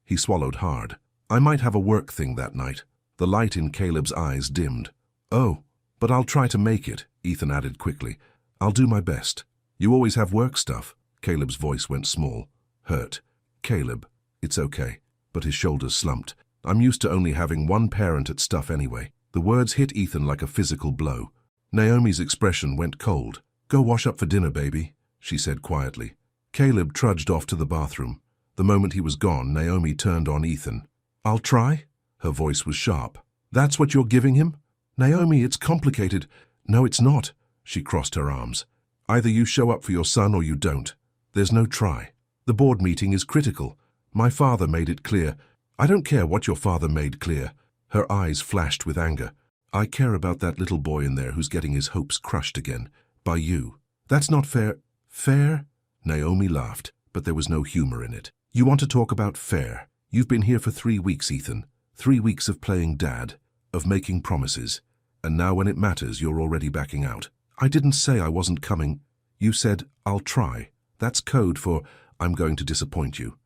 He swallowed hard. I might have a work thing that night. The light in Caleb's eyes dimmed. Oh, but I'll try to make it, Ethan added quickly. I'll do my best. You always have work stuff. Caleb's voice went small, hurt. Caleb, it's okay. But his shoulders slumped. I'm used to only having one parent at stuff anyway. The words hit Ethan like a physical blow. Naomi's expression went cold. Go wash up for dinner, baby, she said quietly. Caleb trudged off to the bathroom. The moment he was gone, Naomi turned on Ethan. I'll try? Her voice was sharp. That's what you're giving him? Naomi, it's complicated. No, it's not. She crossed her arms. Either you show up for your son or you don't. There's no try. The board meeting is critical. My father made it clear. I don't care what your father made clear. Her eyes flashed with anger. I care about that little boy in there who's getting his hopes crushed again. By you. That's not fair. Fair? Naomi laughed, but there was no humor in it. You want to talk about fair? You've been here for 3 weeks, Ethan. 3 weeks of playing dad, of making promises. And now when it matters, you're already backing out. I didn't say I wasn't coming. You said, I'll try. That's code for, I'm going to disappoint you.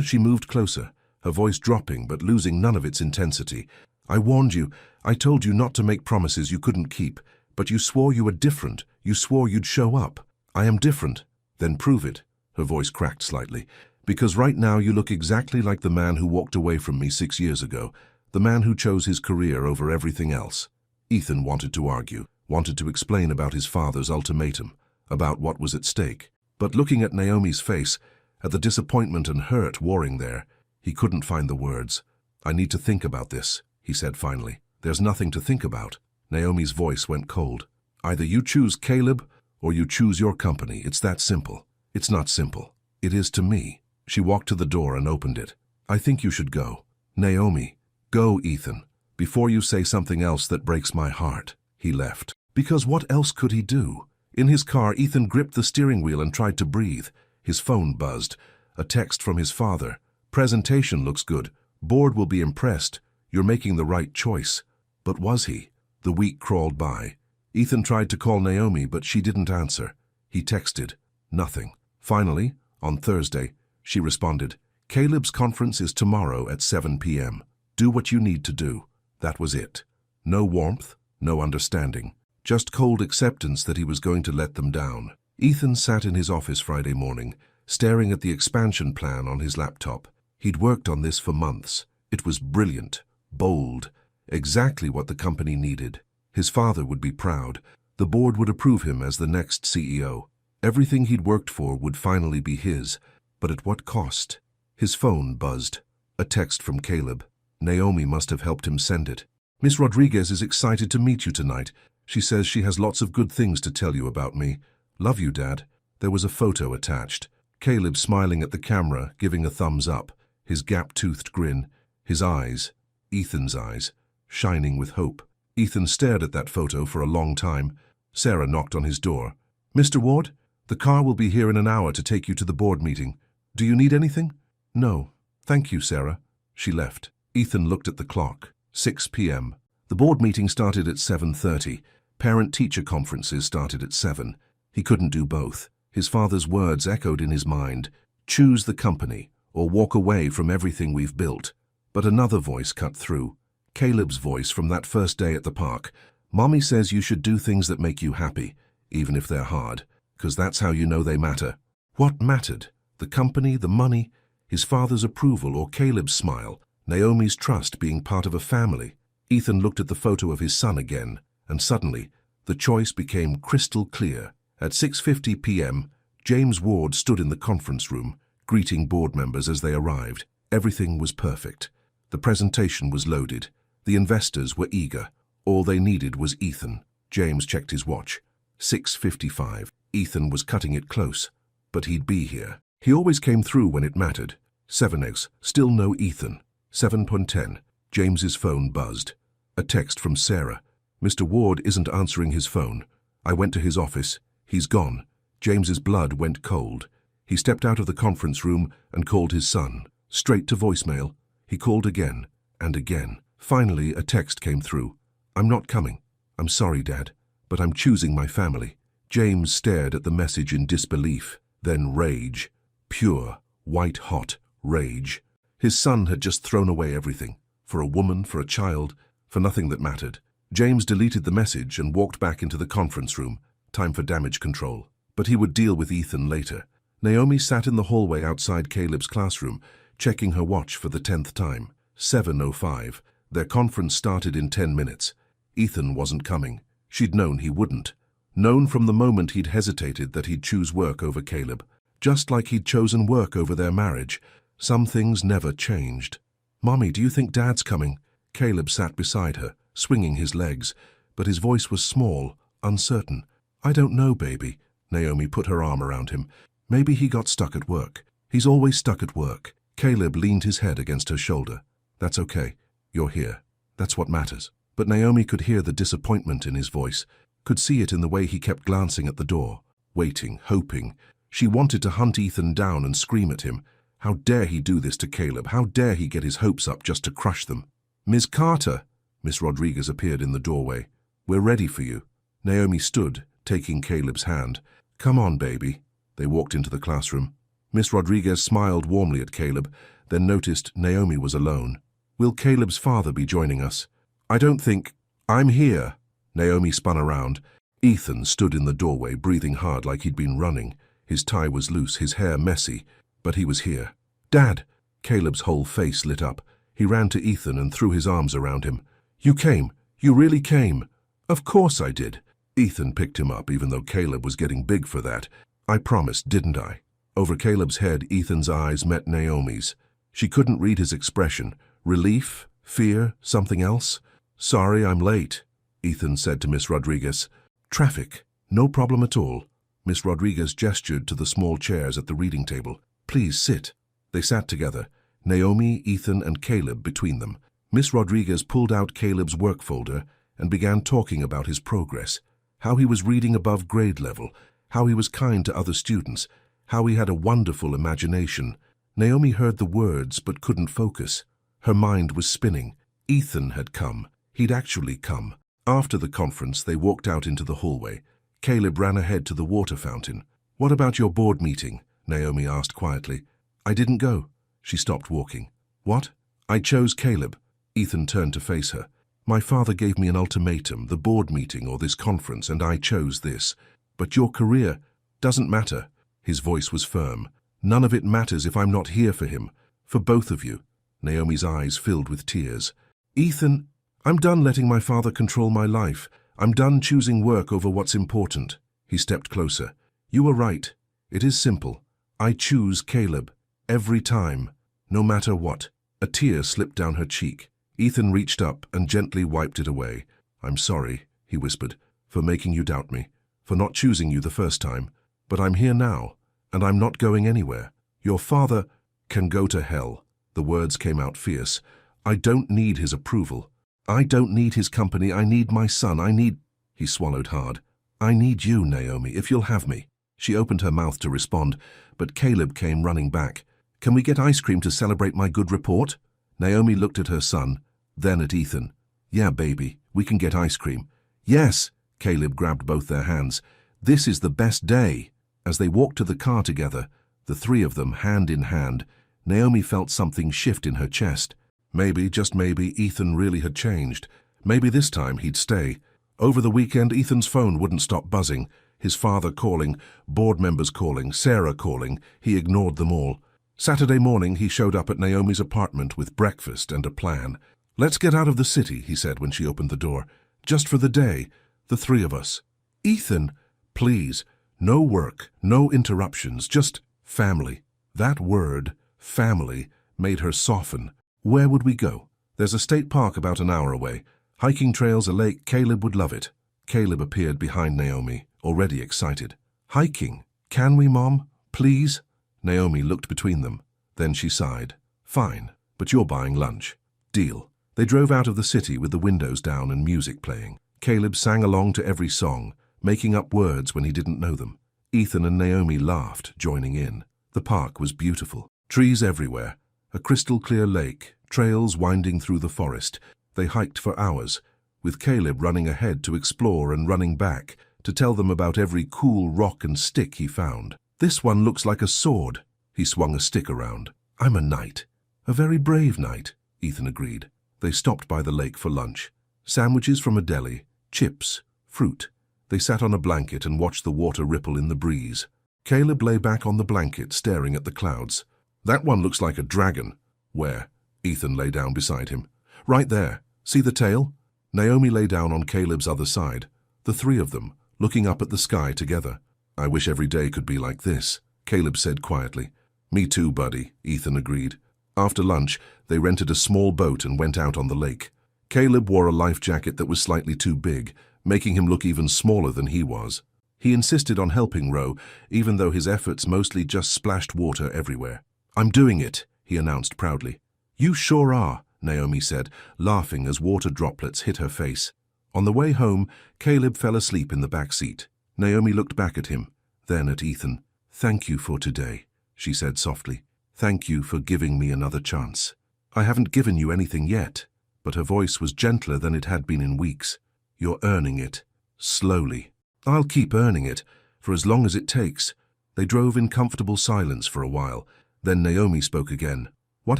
She moved closer, her voice dropping but losing none of its intensity. I warned you. I told you not to make promises you couldn't keep. But you swore you were different. You swore you'd show up. I am different. Then prove it. Her voice cracked slightly. Because right now you look exactly like the man who walked away from me 6 years ago. The man who chose his career over everything else. Ethan wanted to argue, wanted to explain about his father's ultimatum, about what was at stake. But looking at Naomi's face, at the disappointment and hurt warring there, he couldn't find the words. I need to think about this, he said finally. There's nothing to think about. Naomi's voice went cold. Either you choose Caleb or you choose your company. It's that simple. It's not simple. It is to me. She walked to the door and opened it. I think you should go. Naomi, go, Ethan, before you say something else that breaks my heart. He left. Because what else could he do? In his car, Ethan gripped the steering wheel and tried to breathe. His phone buzzed. A text from his father. Presentation looks good. Board will be impressed. You're making the right choice. But was he? The week crawled by. Ethan tried to call Naomi, but she didn't answer. He texted. Nothing. Finally, on Thursday, she responded, Caleb's conference is tomorrow at 7 p.m. Do what you need to do. That was it. No warmth, no understanding. Just cold acceptance that he was going to let them down. Ethan sat in his office Friday morning, staring at the expansion plan on his laptop. He'd worked on this for months. It was brilliant, bold, exactly what the company needed. His father would be proud. The board would approve him as the next CEO. Everything he'd worked for would finally be his, but at what cost? His phone buzzed. A text from Caleb. Naomi must have helped him send it. Miss Rodriguez is excited to meet you tonight. She says she has lots of good things to tell you about me. Love you, Dad. There was a photo attached. Caleb smiling at the camera, giving a thumbs up, his gap-toothed grin, his eyes, Ethan's eyes, shining with hope. Ethan stared at that photo for a long time. Sarah knocked on his door. Mr. Ward, the car will be here in an hour to take you to the board meeting. Do you need anything? No. Thank you, Sarah. She left. Ethan looked at the clock. 6 p.m. The board meeting started at 7:30. Parent-teacher conferences started at 7. He couldn't do both. His father's words echoed in his mind. Choose the company, or walk away from everything we've built. But another voice cut through. Caleb's voice from that first day at the park. Mommy says you should do things that make you happy, even if they're hard, because that's how you know they matter. What mattered? The company, the money, his father's approval, or Caleb's smile, Naomi's trust being part of a family? Ethan looked at the photo of his son again, and suddenly, the choice became crystal clear. At 6:50 p.m., James Ward stood in the conference room, greeting board members as they arrived. Everything was perfect. The presentation was loaded. The investors were eager. All they needed was Ethan. James checked his watch. 6:55. Ethan was cutting it close. But he'd be here. He always came through when it mattered. 7x. Still no Ethan. 7:10. James's phone buzzed. A text from Sarah. Mr. Ward isn't answering his phone. I went to his office. He's gone. James's blood went cold. He stepped out of the conference room and called his son. Straight to voicemail. He called again and again. Finally, a text came through. I'm not coming. I'm sorry, Dad, but I'm choosing my family. James stared at the message in disbelief, then rage. Pure, white-hot rage. His son had just thrown away everything. For a woman, for a child, for nothing that mattered. James deleted the message and walked back into the conference room. Time for damage control. But he would deal with Ethan later. Naomi sat in the hallway outside Caleb's classroom, checking her watch for the 10th time. 7:05. Their conference started in 10 minutes. Ethan wasn't coming. She'd known he wouldn't. Known from the moment he'd hesitated that he'd choose work over Caleb. Just like he'd chosen work over their marriage. Some things never changed. Mommy, do you think Dad's coming? Caleb sat beside her, swinging his legs, but his voice was small, uncertain. I don't know, baby. Naomi put her arm around him. Maybe he got stuck at work. He's always stuck at work. Caleb leaned his head against her shoulder. That's okay. You're here. That's what matters. But Naomi could hear the disappointment in his voice, could see it in the way he kept glancing at the door, waiting, hoping. She wanted to hunt Ethan down and scream at him. How dare he do this to Caleb? How dare he get his hopes up just to crush them? Ms. Carter! Miss Rodriguez appeared in the doorway. We're ready for you. Naomi stood, taking Caleb's hand. Come on, baby. They walked into the classroom. Miss Rodriguez smiled warmly at Caleb, then noticed Naomi was alone. Will Caleb's father be joining us? I don't think... I'm here. Naomi spun around. Ethan stood in the doorway, breathing hard like he'd been running. His tie was loose, his hair messy, but he was here. Dad! Caleb's whole face lit up. He ran to Ethan and threw his arms around him. You came. You really came. Of course I did. Ethan picked him up, even though Caleb was getting big for that. I promised, didn't I? Over Caleb's head, Ethan's eyes met Naomi's. She couldn't read his expression. Relief? Fear? Something else? Sorry, I'm late, Ethan said to Miss Rodriguez. Traffic. No problem at all. Miss Rodriguez gestured to the small chairs at the reading table. Please sit. They sat together, Naomi, Ethan, and Caleb between them. Miss Rodriguez pulled out Caleb's work folder and began talking about his progress, how he was reading above grade level, how he was kind to other students, how he had a wonderful imagination. Naomi heard the words but couldn't focus. Her mind was spinning. Ethan had come. He'd actually come. After the conference, they walked out into the hallway. Caleb ran ahead to the water fountain. What about your board meeting? Naomi asked quietly. I didn't go. She stopped walking. What? I chose Caleb. Ethan turned to face her. My father gave me an ultimatum, the board meeting or this conference, and I chose this. But your career doesn't matter. His voice was firm. None of it matters if I'm not here for him. For both of you. Naomi's eyes filled with tears. Ethan, I'm done letting my father control my life. I'm done choosing work over what's important. He stepped closer. You were right. It is simple. I choose Caleb. Every time. No matter what. A tear slipped down her cheek. Ethan reached up and gently wiped it away. I'm sorry, he whispered, for making you doubt me, for not choosing you the first time, but I'm here now, and I'm not going anywhere. Your father can go to hell." The words came out fierce. "I don't need his approval. I don't need his company. I need my son. I need—" He swallowed hard. "I need you, Naomi, if you'll have me." She opened her mouth to respond, but Caleb came running back. "Can we get ice cream to celebrate my good report?" Naomi looked at her son, then at Ethan. "Yeah, baby, we can get ice cream." "Yes!" Caleb grabbed both their hands. "This is the best day." As they walked to the car together, the three of them hand in hand, Naomi felt something shift in her chest. Maybe, just maybe, Ethan really had changed. Maybe this time he'd stay. Over the weekend, Ethan's phone wouldn't stop buzzing. His father calling, board members calling, Sarah calling. He ignored them all. Saturday morning, he showed up at Naomi's apartment with breakfast and a plan. "Let's get out of the city," he said when she opened the door. "Just for the day, the three of us." "Ethan, please, no work, no interruptions, just family." That word, family, made her soften. "Where would we go?" "There's a state park about an hour away. Hiking trails, a lake. Caleb would love it." Caleb appeared behind Naomi, already excited. "Hiking? Can we, Mom? Please?" Naomi looked between them. Then she sighed. "Fine, but you're buying lunch." "Deal." They drove out of the city with the windows down and music playing. Caleb sang along to every song, making up words when he didn't know them. Ethan and Naomi laughed, joining in. The park was beautiful. Trees everywhere, a crystal-clear lake, trails winding through the forest. They hiked for hours, with Caleb running ahead to explore and running back to tell them about every cool rock and stick he found. "This one looks like a sword." He swung a stick around. "I'm a knight. A very brave knight," Ethan agreed. They stopped by the lake for lunch. Sandwiches from a deli, chips, fruit. They sat on a blanket and watched the water ripple in the breeze. Caleb lay back on the blanket, staring at the clouds. "That one looks like a dragon." "Where?" Ethan lay down beside him. "Right there. See the tail?" Naomi lay down on Caleb's other side, the three of them, looking up at the sky together. "I wish every day could be like this," Caleb said quietly. "Me too, buddy," Ethan agreed. After lunch, they rented a small boat and went out on the lake. Caleb wore a life jacket that was slightly too big, making him look even smaller than he was. He insisted on helping row, even though his efforts mostly just splashed water everywhere. "I'm doing it," he announced proudly. "You sure are," Naomi said, laughing as water droplets hit her face. On the way home, Caleb fell asleep in the back seat. Naomi looked back at him, then at Ethan. "Thank you for today," she said softly. "Thank you for giving me another chance. I haven't given you anything yet," but her voice was gentler than it had been in weeks. "You're earning it, slowly." "I'll keep earning it, for as long as it takes." They drove in comfortable silence for a while. Then Naomi spoke again. "What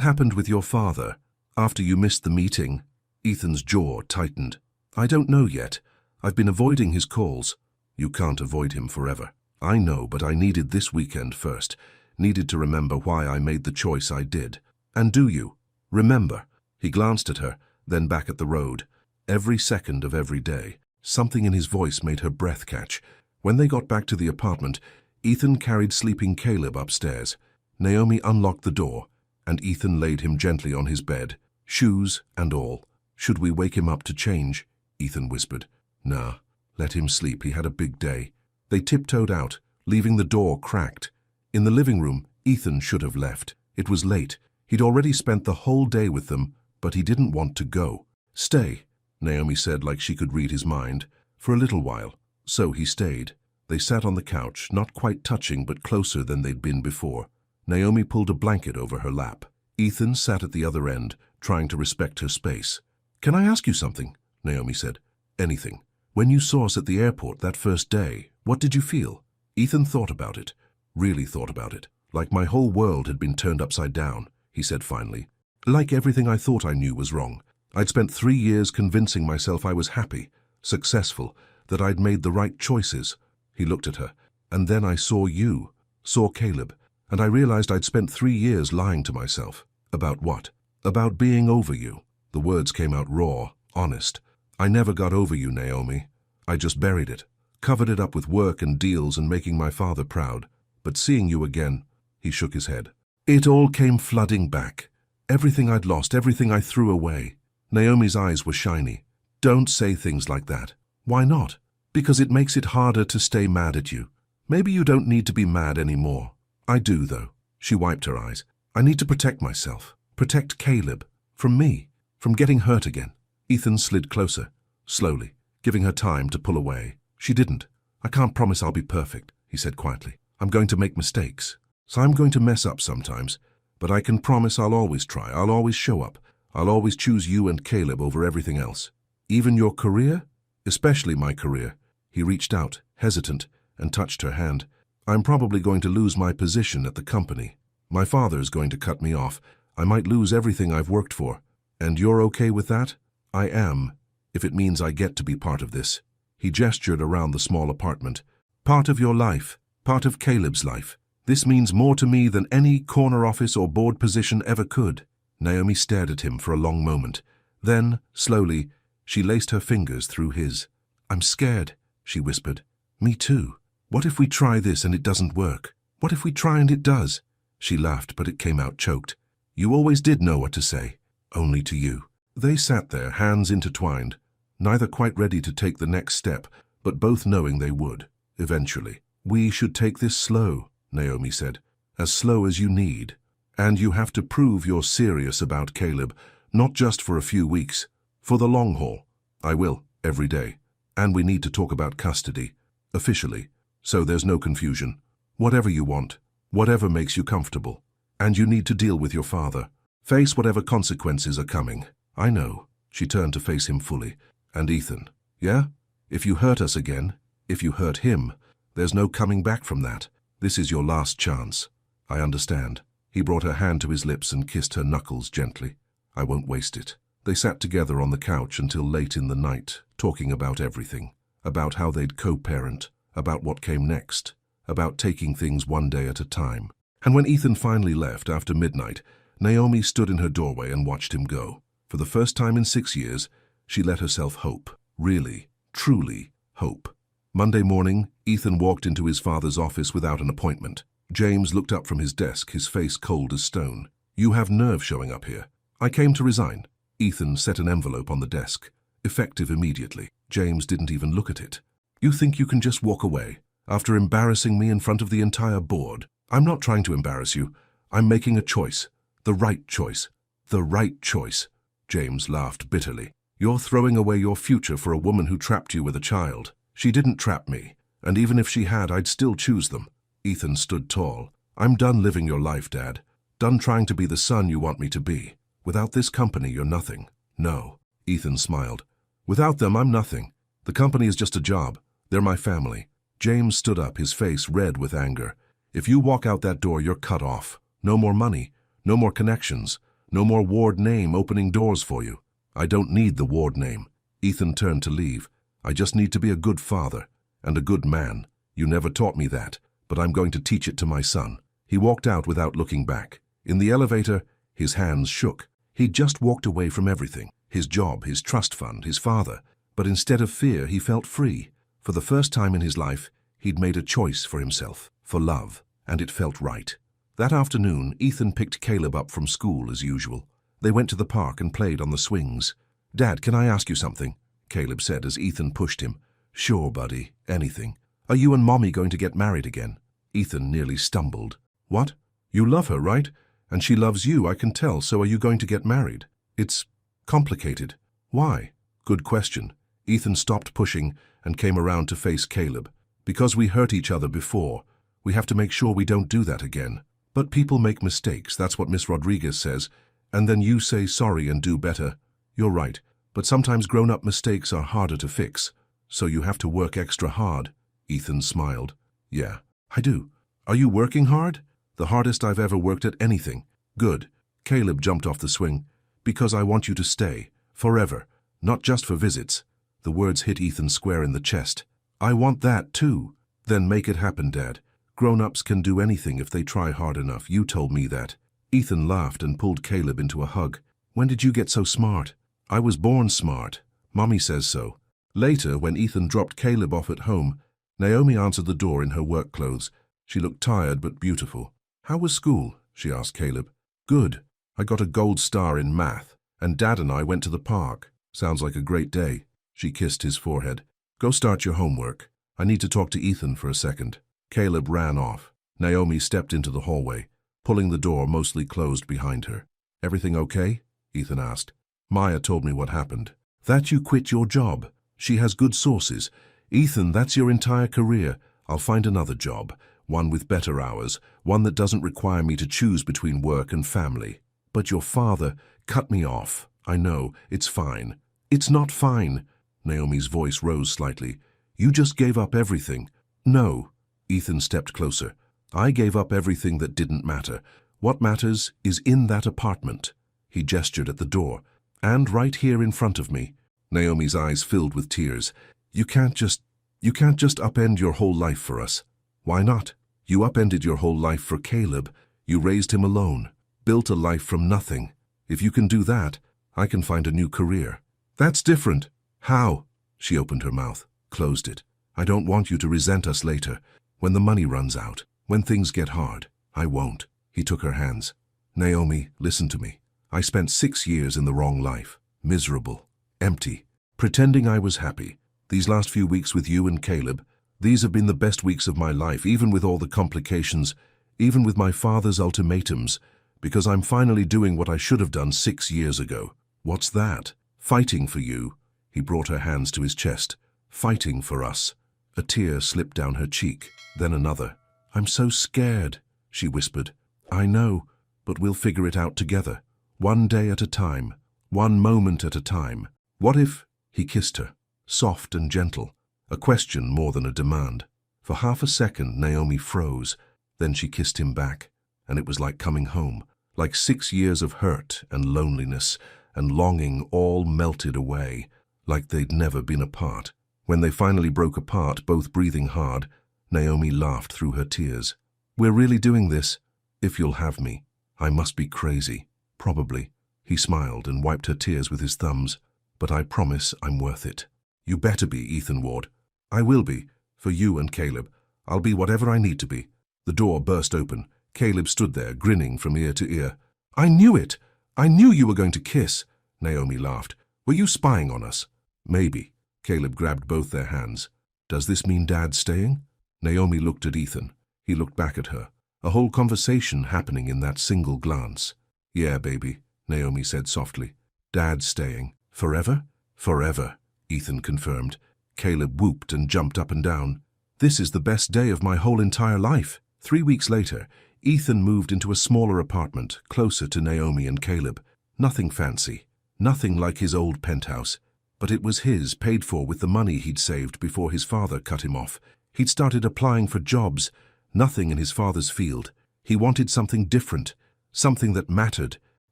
happened with your father after you missed the meeting?" Ethan's jaw tightened. "I don't know yet. I've been avoiding his calls." "You can't avoid him forever." "I know, but I needed this weekend first. Needed to remember why I made the choice I did." "And do you remember?" He glanced at her, then back at the road. Every second of every day. Something in his voice made her breath catch. When they got back to the apartment, Ethan carried sleeping Caleb upstairs. Naomi unlocked the door, and Ethan laid him gently on his bed, shoes and all. "Should we wake him up to change?" Ethan whispered. "Nah, let him sleep. He had a big day." They tiptoed out, leaving the door cracked. In the living room, Ethan should have left. It was late. He'd already spent the whole day with them, but he didn't want to go. "Stay," Naomi said like she could read his mind. "For a little while." So he stayed. They sat on the couch, not quite touching but closer than they'd been before. Naomi pulled a blanket over her lap. Ethan sat at the other end, trying to respect her space. "Can I ask you something?" Naomi said. "Anything. When you saw us at the airport that first day, what did you feel?" Ethan thought about it. Really thought about it. "Like my whole world had been turned upside down," he said finally. "Like everything I thought I knew was wrong. I'd spent 3 years convincing myself I was happy, successful, that I'd made the right choices." He looked at her. "And then I saw you, saw Caleb, and I realized I'd spent 3 years lying to myself." "About what?" "About being over you." The words came out raw, honest. "I never got over you, Naomi. I just buried it, covered it up with work and deals and making my father proud. But seeing you again," he shook his head. "It all came flooding back. Everything I'd lost, everything I threw away." Naomi's eyes were shiny. "Don't say things like that." "Why not?" Because it makes it harder to stay mad at you. Maybe you don't need to be mad anymore. I do, though. She wiped her eyes. I need to protect myself. Protect Caleb. From me. From getting hurt again. Ethan slid closer, slowly, giving her time to pull away. She didn't. I can't promise I'll be perfect, he said quietly. I'm going to make mistakes. So I'm going to mess up sometimes. But I can promise I'll always try. I'll always show up. I'll always choose you and Caleb over everything else. Even your career? Especially my career. He reached out, hesitant, and touched her hand. I'm probably going to lose my position at the company. My father's going to cut me off. I might lose everything I've worked for. And you're okay with that? I am, if it means I get to be part of this. He gestured around the small apartment. Part of your life. Part of Caleb's life. This means more to me than any corner office or board position ever could. Naomi stared at him for a long moment. Then, slowly, she laced her fingers through his. I'm scared, she whispered. Me too. What if we try this and it doesn't work? What if we try and it does? She laughed, but it came out choked. You always did know what to say. Only to you. They sat there, hands intertwined, neither quite ready to take the next step, but both knowing they would, eventually. We should take this slow, Naomi said. As slow as you need. And you have to prove you're serious about Caleb, not just for a few weeks. For the long haul. I will, every day. And we need to talk about custody. Officially. So there's no confusion. Whatever you want. Whatever makes you comfortable. And you need to deal with your father. Face whatever consequences are coming. I know. She turned to face him fully. And Ethan. Yeah? If you hurt us again, if you hurt him, there's no coming back from that. This is your last chance. I understand. He brought her hand to his lips and kissed her knuckles gently. I won't waste it. They sat together on the couch until late in the night, talking about everything. About how they'd co-parent. About what came next. About taking things one day at a time. And when Ethan finally left after midnight, Naomi stood in her doorway and watched him go. For the first time in 6 years, she let herself hope. Really, truly hope. Monday morning, Ethan walked into his father's office without an appointment. James looked up from his desk, his face cold as stone. You have nerve showing up here. I came to resign. Ethan set an envelope on the desk. Effective immediately. James didn't even look at it. You think you can just walk away? After embarrassing me in front of the entire board? I'm not trying to embarrass you. I'm making a choice. The right choice. The right choice. James laughed bitterly. You're throwing away your future for a woman who trapped you with a child. She didn't trap me, and even if she had, I'd still choose them. Ethan stood tall. I'm done living your life, Dad. Done trying to be the son you want me to be. Without this company, you're nothing. No. Ethan smiled. Without them, I'm nothing. The company is just a job. They're my family. James stood up, his face red with anger. If you walk out that door, you're cut off. No more money. No more connections. No more ward name opening doors for you. I don't need the ward name. Ethan turned to leave. I just need to be a good father. And a good man. You never taught me that, but I'm going to teach it to my son. He walked out without looking back. In the elevator, his hands shook. He'd just walked away from everything. His job, his trust fund, his father. But instead of fear, he felt free. For the first time in his life, he'd made a choice for himself, for love, and it felt right. That afternoon, Ethan picked Caleb up from school as usual. They went to the park and played on the swings. Dad, can I ask you something? Caleb said as Ethan pushed him. Sure, buddy, anything. Are you and Mommy going to get married again? Ethan nearly stumbled. What? You love her, right? And she loves you, I can tell, so are you going to get married? It's complicated. Why? Good question. Ethan stopped pushing and came around to face Caleb. Because we hurt each other before. We have to make sure we don't do that again. But people make mistakes, that's what Miss Rodriguez says. And then you say sorry and do better. You're right. But sometimes grown-up mistakes are harder to fix. So you have to work extra hard. Ethan smiled. Yeah, I do. Are you working hard? The hardest I've ever worked at anything. Good. Caleb jumped off the swing. Because I want you to stay. Forever. Not just for visits. The words hit Ethan square in the chest. I want that too. Then make it happen, Dad. Grown-ups can do anything if they try hard enough. You told me that. Ethan laughed and pulled Caleb into a hug. When did you get so smart? I was born smart. Mommy says so. Later, when Ethan dropped Caleb off at home, Naomi answered the door in her work clothes. She looked tired but beautiful. How was school? She asked Caleb. Good. I got a gold star in math, and Dad and I went to the park. Sounds like a great day. She kissed his forehead. Go start your homework. I need to talk to Ethan for a second. Caleb ran off. Naomi stepped into the hallway, pulling the door mostly closed behind her. Everything okay? Ethan asked. Maya told me what happened. That you quit your job. She has good sources. Ethan, that's your entire career. I'll find another job, one with better hours, one that doesn't require me to choose between work and family. But your father cut me off. I know, it's fine. It's not fine. Naomi's voice rose slightly. You just gave up everything. No. Ethan stepped closer. I gave up everything that didn't matter. What matters is in that apartment. He gestured at the door. And right here in front of me. Naomi's eyes filled with tears. You can't just upend your whole life for us. Why not? You upended your whole life for Caleb. You raised him alone, built a life from nothing. If you can do that, I can find a new career. That's different. How? She opened her mouth, closed it. I don't want you to resent us later, when the money runs out, when things get hard. I won't. He took her hands. Naomi, listen to me. I spent 6 years in the wrong life, miserable, empty, pretending I was happy. These last few weeks with you and Caleb, these have been the best weeks of my life, even with all the complications, even with my father's ultimatums, because I'm finally doing what I should have done 6 years ago. What's that? Fighting for you. He brought her hands to his chest. Fighting for us. A tear slipped down her cheek, then another. I'm so scared, she whispered. I know, but we'll figure it out together. One day at a time, one moment at a time. What if... He kissed her, soft and gentle, a question more than a demand. For half a second, Naomi froze. Then she kissed him back, and it was like coming home, like 6 years of hurt and loneliness and longing all melted away, like they'd never been apart. When they finally broke apart, both breathing hard, Naomi laughed through her tears. We're really doing this? If you'll have me. I must be crazy. Probably. He smiled and wiped her tears with his thumbs. But I promise I'm worth it. You better be, Ethan Ward. I will be. For you and Caleb. I'll be whatever I need to be. The door burst open. Caleb stood there, grinning from ear to ear. I knew it! I knew you were going to kiss. Naomi laughed. Were you spying on us? Maybe. Caleb grabbed both their hands. Does this mean Dad's staying? Naomi looked at Ethan. He looked back at her. A whole conversation happening in that single glance. Yeah, baby, Naomi said softly. Dad's staying. Forever? Forever, Ethan confirmed. Caleb whooped and jumped up and down. This is the best day of my whole entire life. 3 weeks later, Ethan moved into a smaller apartment, closer to Naomi and Caleb. Nothing fancy. Nothing like his old penthouse. But it was his, paid for with the money he'd saved before his father cut him off. He'd started applying for jobs. Nothing in his father's field. He wanted something different. Something that mattered.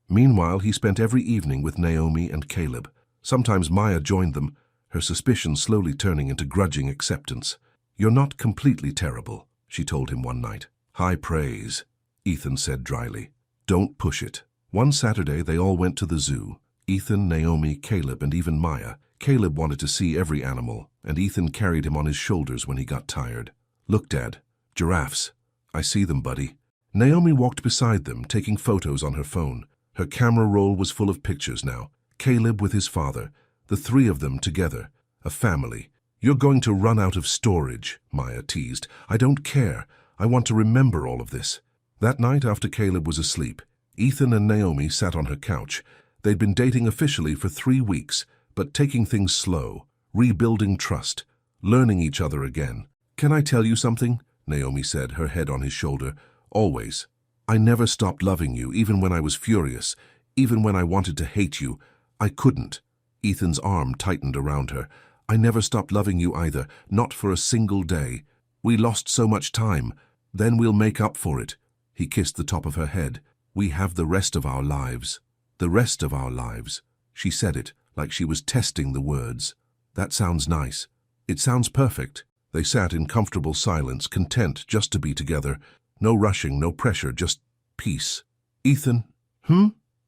Meanwhile, he spent every evening with Naomi and Caleb. Sometimes Maya joined them, her suspicion slowly turning into grudging acceptance. You're not completely terrible, she told him one night. High praise, Ethan said dryly. Don't push it. One Saturday, they all went to the zoo. Ethan, Naomi, Caleb, and even Maya. Caleb wanted to see every animal, and Ethan carried him on his shoulders when he got tired. Look, Dad. Giraffes. I see them, buddy. Naomi walked beside them, taking photos on her phone. Her camera roll was full of pictures now. Caleb with his father, the 3 of them together, a family. You're going to run out of storage, Maya teased. I don't care. I want to remember all of this. That night after Caleb was asleep, Ethan and Naomi sat on her couch. They'd been dating officially for 3 weeks, but taking things slow, rebuilding trust, learning each other again. Can I tell you something? Naomi said, her head on his shoulder. Always. I never stopped loving you, even when I was furious, even when I wanted to hate you. I couldn't. Ethan's arm tightened around her. I never stopped loving you either, not for a single day. We lost so much time. Then we'll make up for it. He kissed the top of her head. We have the rest of our lives. The rest of our lives. She said it, like she was testing the words. That sounds nice. It sounds perfect. They sat in comfortable silence, content just to be together. No rushing, no pressure, just peace. Ethan,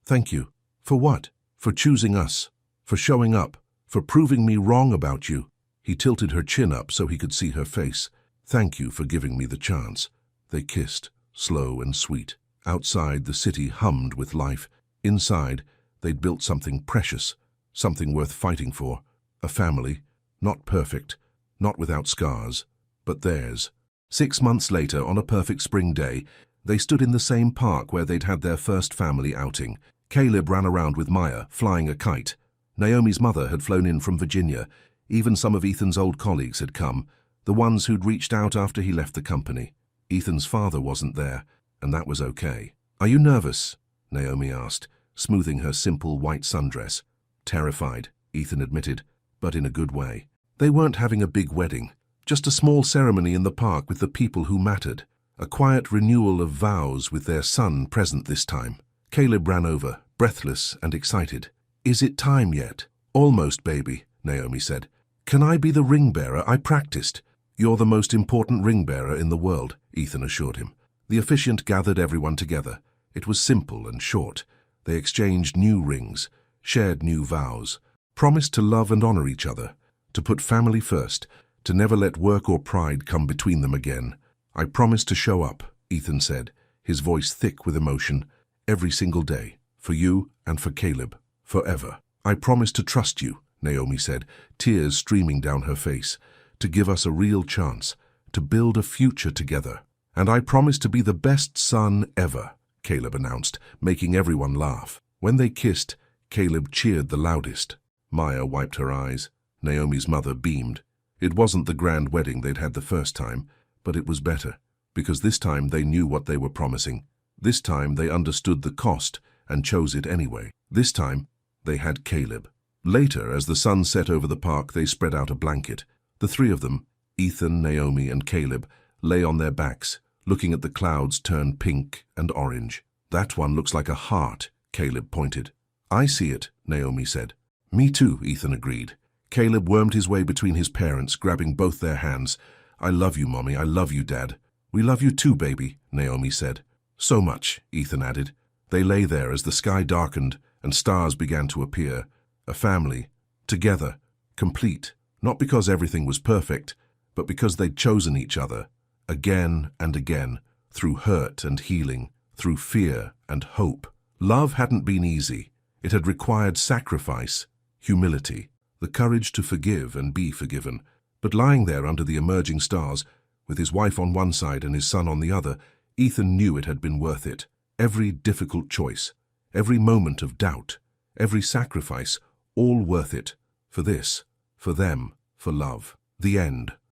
Thank you. For what? For choosing us. For showing up. For proving me wrong about you. He tilted her chin up so he could see her face. Thank you for giving me the chance. They kissed, slow and sweet. Outside, the city hummed with life. Inside, they'd built something precious, something worth fighting for. A family, not perfect, not without scars, but theirs. 6 months later, on a perfect spring day, they stood in the same park where they'd had their first family outing. Caleb ran around with Maya, flying a kite. Naomi's mother had flown in from Virginia. Even some of Ethan's old colleagues had come, the ones who'd reached out after he left the company. Ethan's father wasn't there, and that was okay. "Are you nervous?" Naomi asked, smoothing her simple white sundress. "Terrified," Ethan admitted, but in a good way. They weren't having a big wedding, just a small ceremony in the park with the people who mattered. A quiet renewal of vows with their son present this time. Caleb ran over, breathless and excited. "Is it time yet?" "Almost, baby," Naomi said. "Can I be the ring bearer? I practiced." "You're the most important ring bearer in the world," Ethan assured him. The officiant gathered everyone together. It was simple and short. They exchanged new rings, shared new vows, promised to love and honor each other, to put family first, to never let work or pride come between them again. "I promise to show up," Ethan said, his voice thick with emotion, "every single day, for you and for Caleb, forever." "I promise to trust you," Naomi said, tears streaming down her face, "to give us a real chance, to build a future together." "And I promise to be the best son ever," Caleb announced, making everyone laugh. When they kissed, Caleb cheered the loudest. Maya wiped her eyes. Naomi's mother beamed. It wasn't the grand wedding they'd had the first time, but it was better, because this time they knew what they were promising. This time they understood the cost and chose it anyway. This time they had Caleb. Later, as the sun set over the park, they spread out a blanket. The three of them, Ethan, Naomi, and Caleb, lay on their backs, looking at the clouds turn pink and orange. "That one looks like a heart," Caleb pointed. "I see it," Naomi said. "Me too," Ethan agreed. Caleb wormed his way between his parents, grabbing both their hands. "I love you, Mommy. I love you, Dad." "We love you too, baby," Naomi said. "So much," Ethan added. They lay there as the sky darkened and stars began to appear. A family, together, complete, not because everything was perfect, but because they'd chosen each other, again and again, through hurt and healing, through fear and hope. Love hadn't been easy. It had required sacrifice, humility, the courage to forgive and be forgiven. But lying there under the emerging stars, with his wife on one side and his son on the other, Ethan knew it had been worth it. Every difficult choice, every moment of doubt, every sacrifice, all worth it. For this, for them, for love. The end.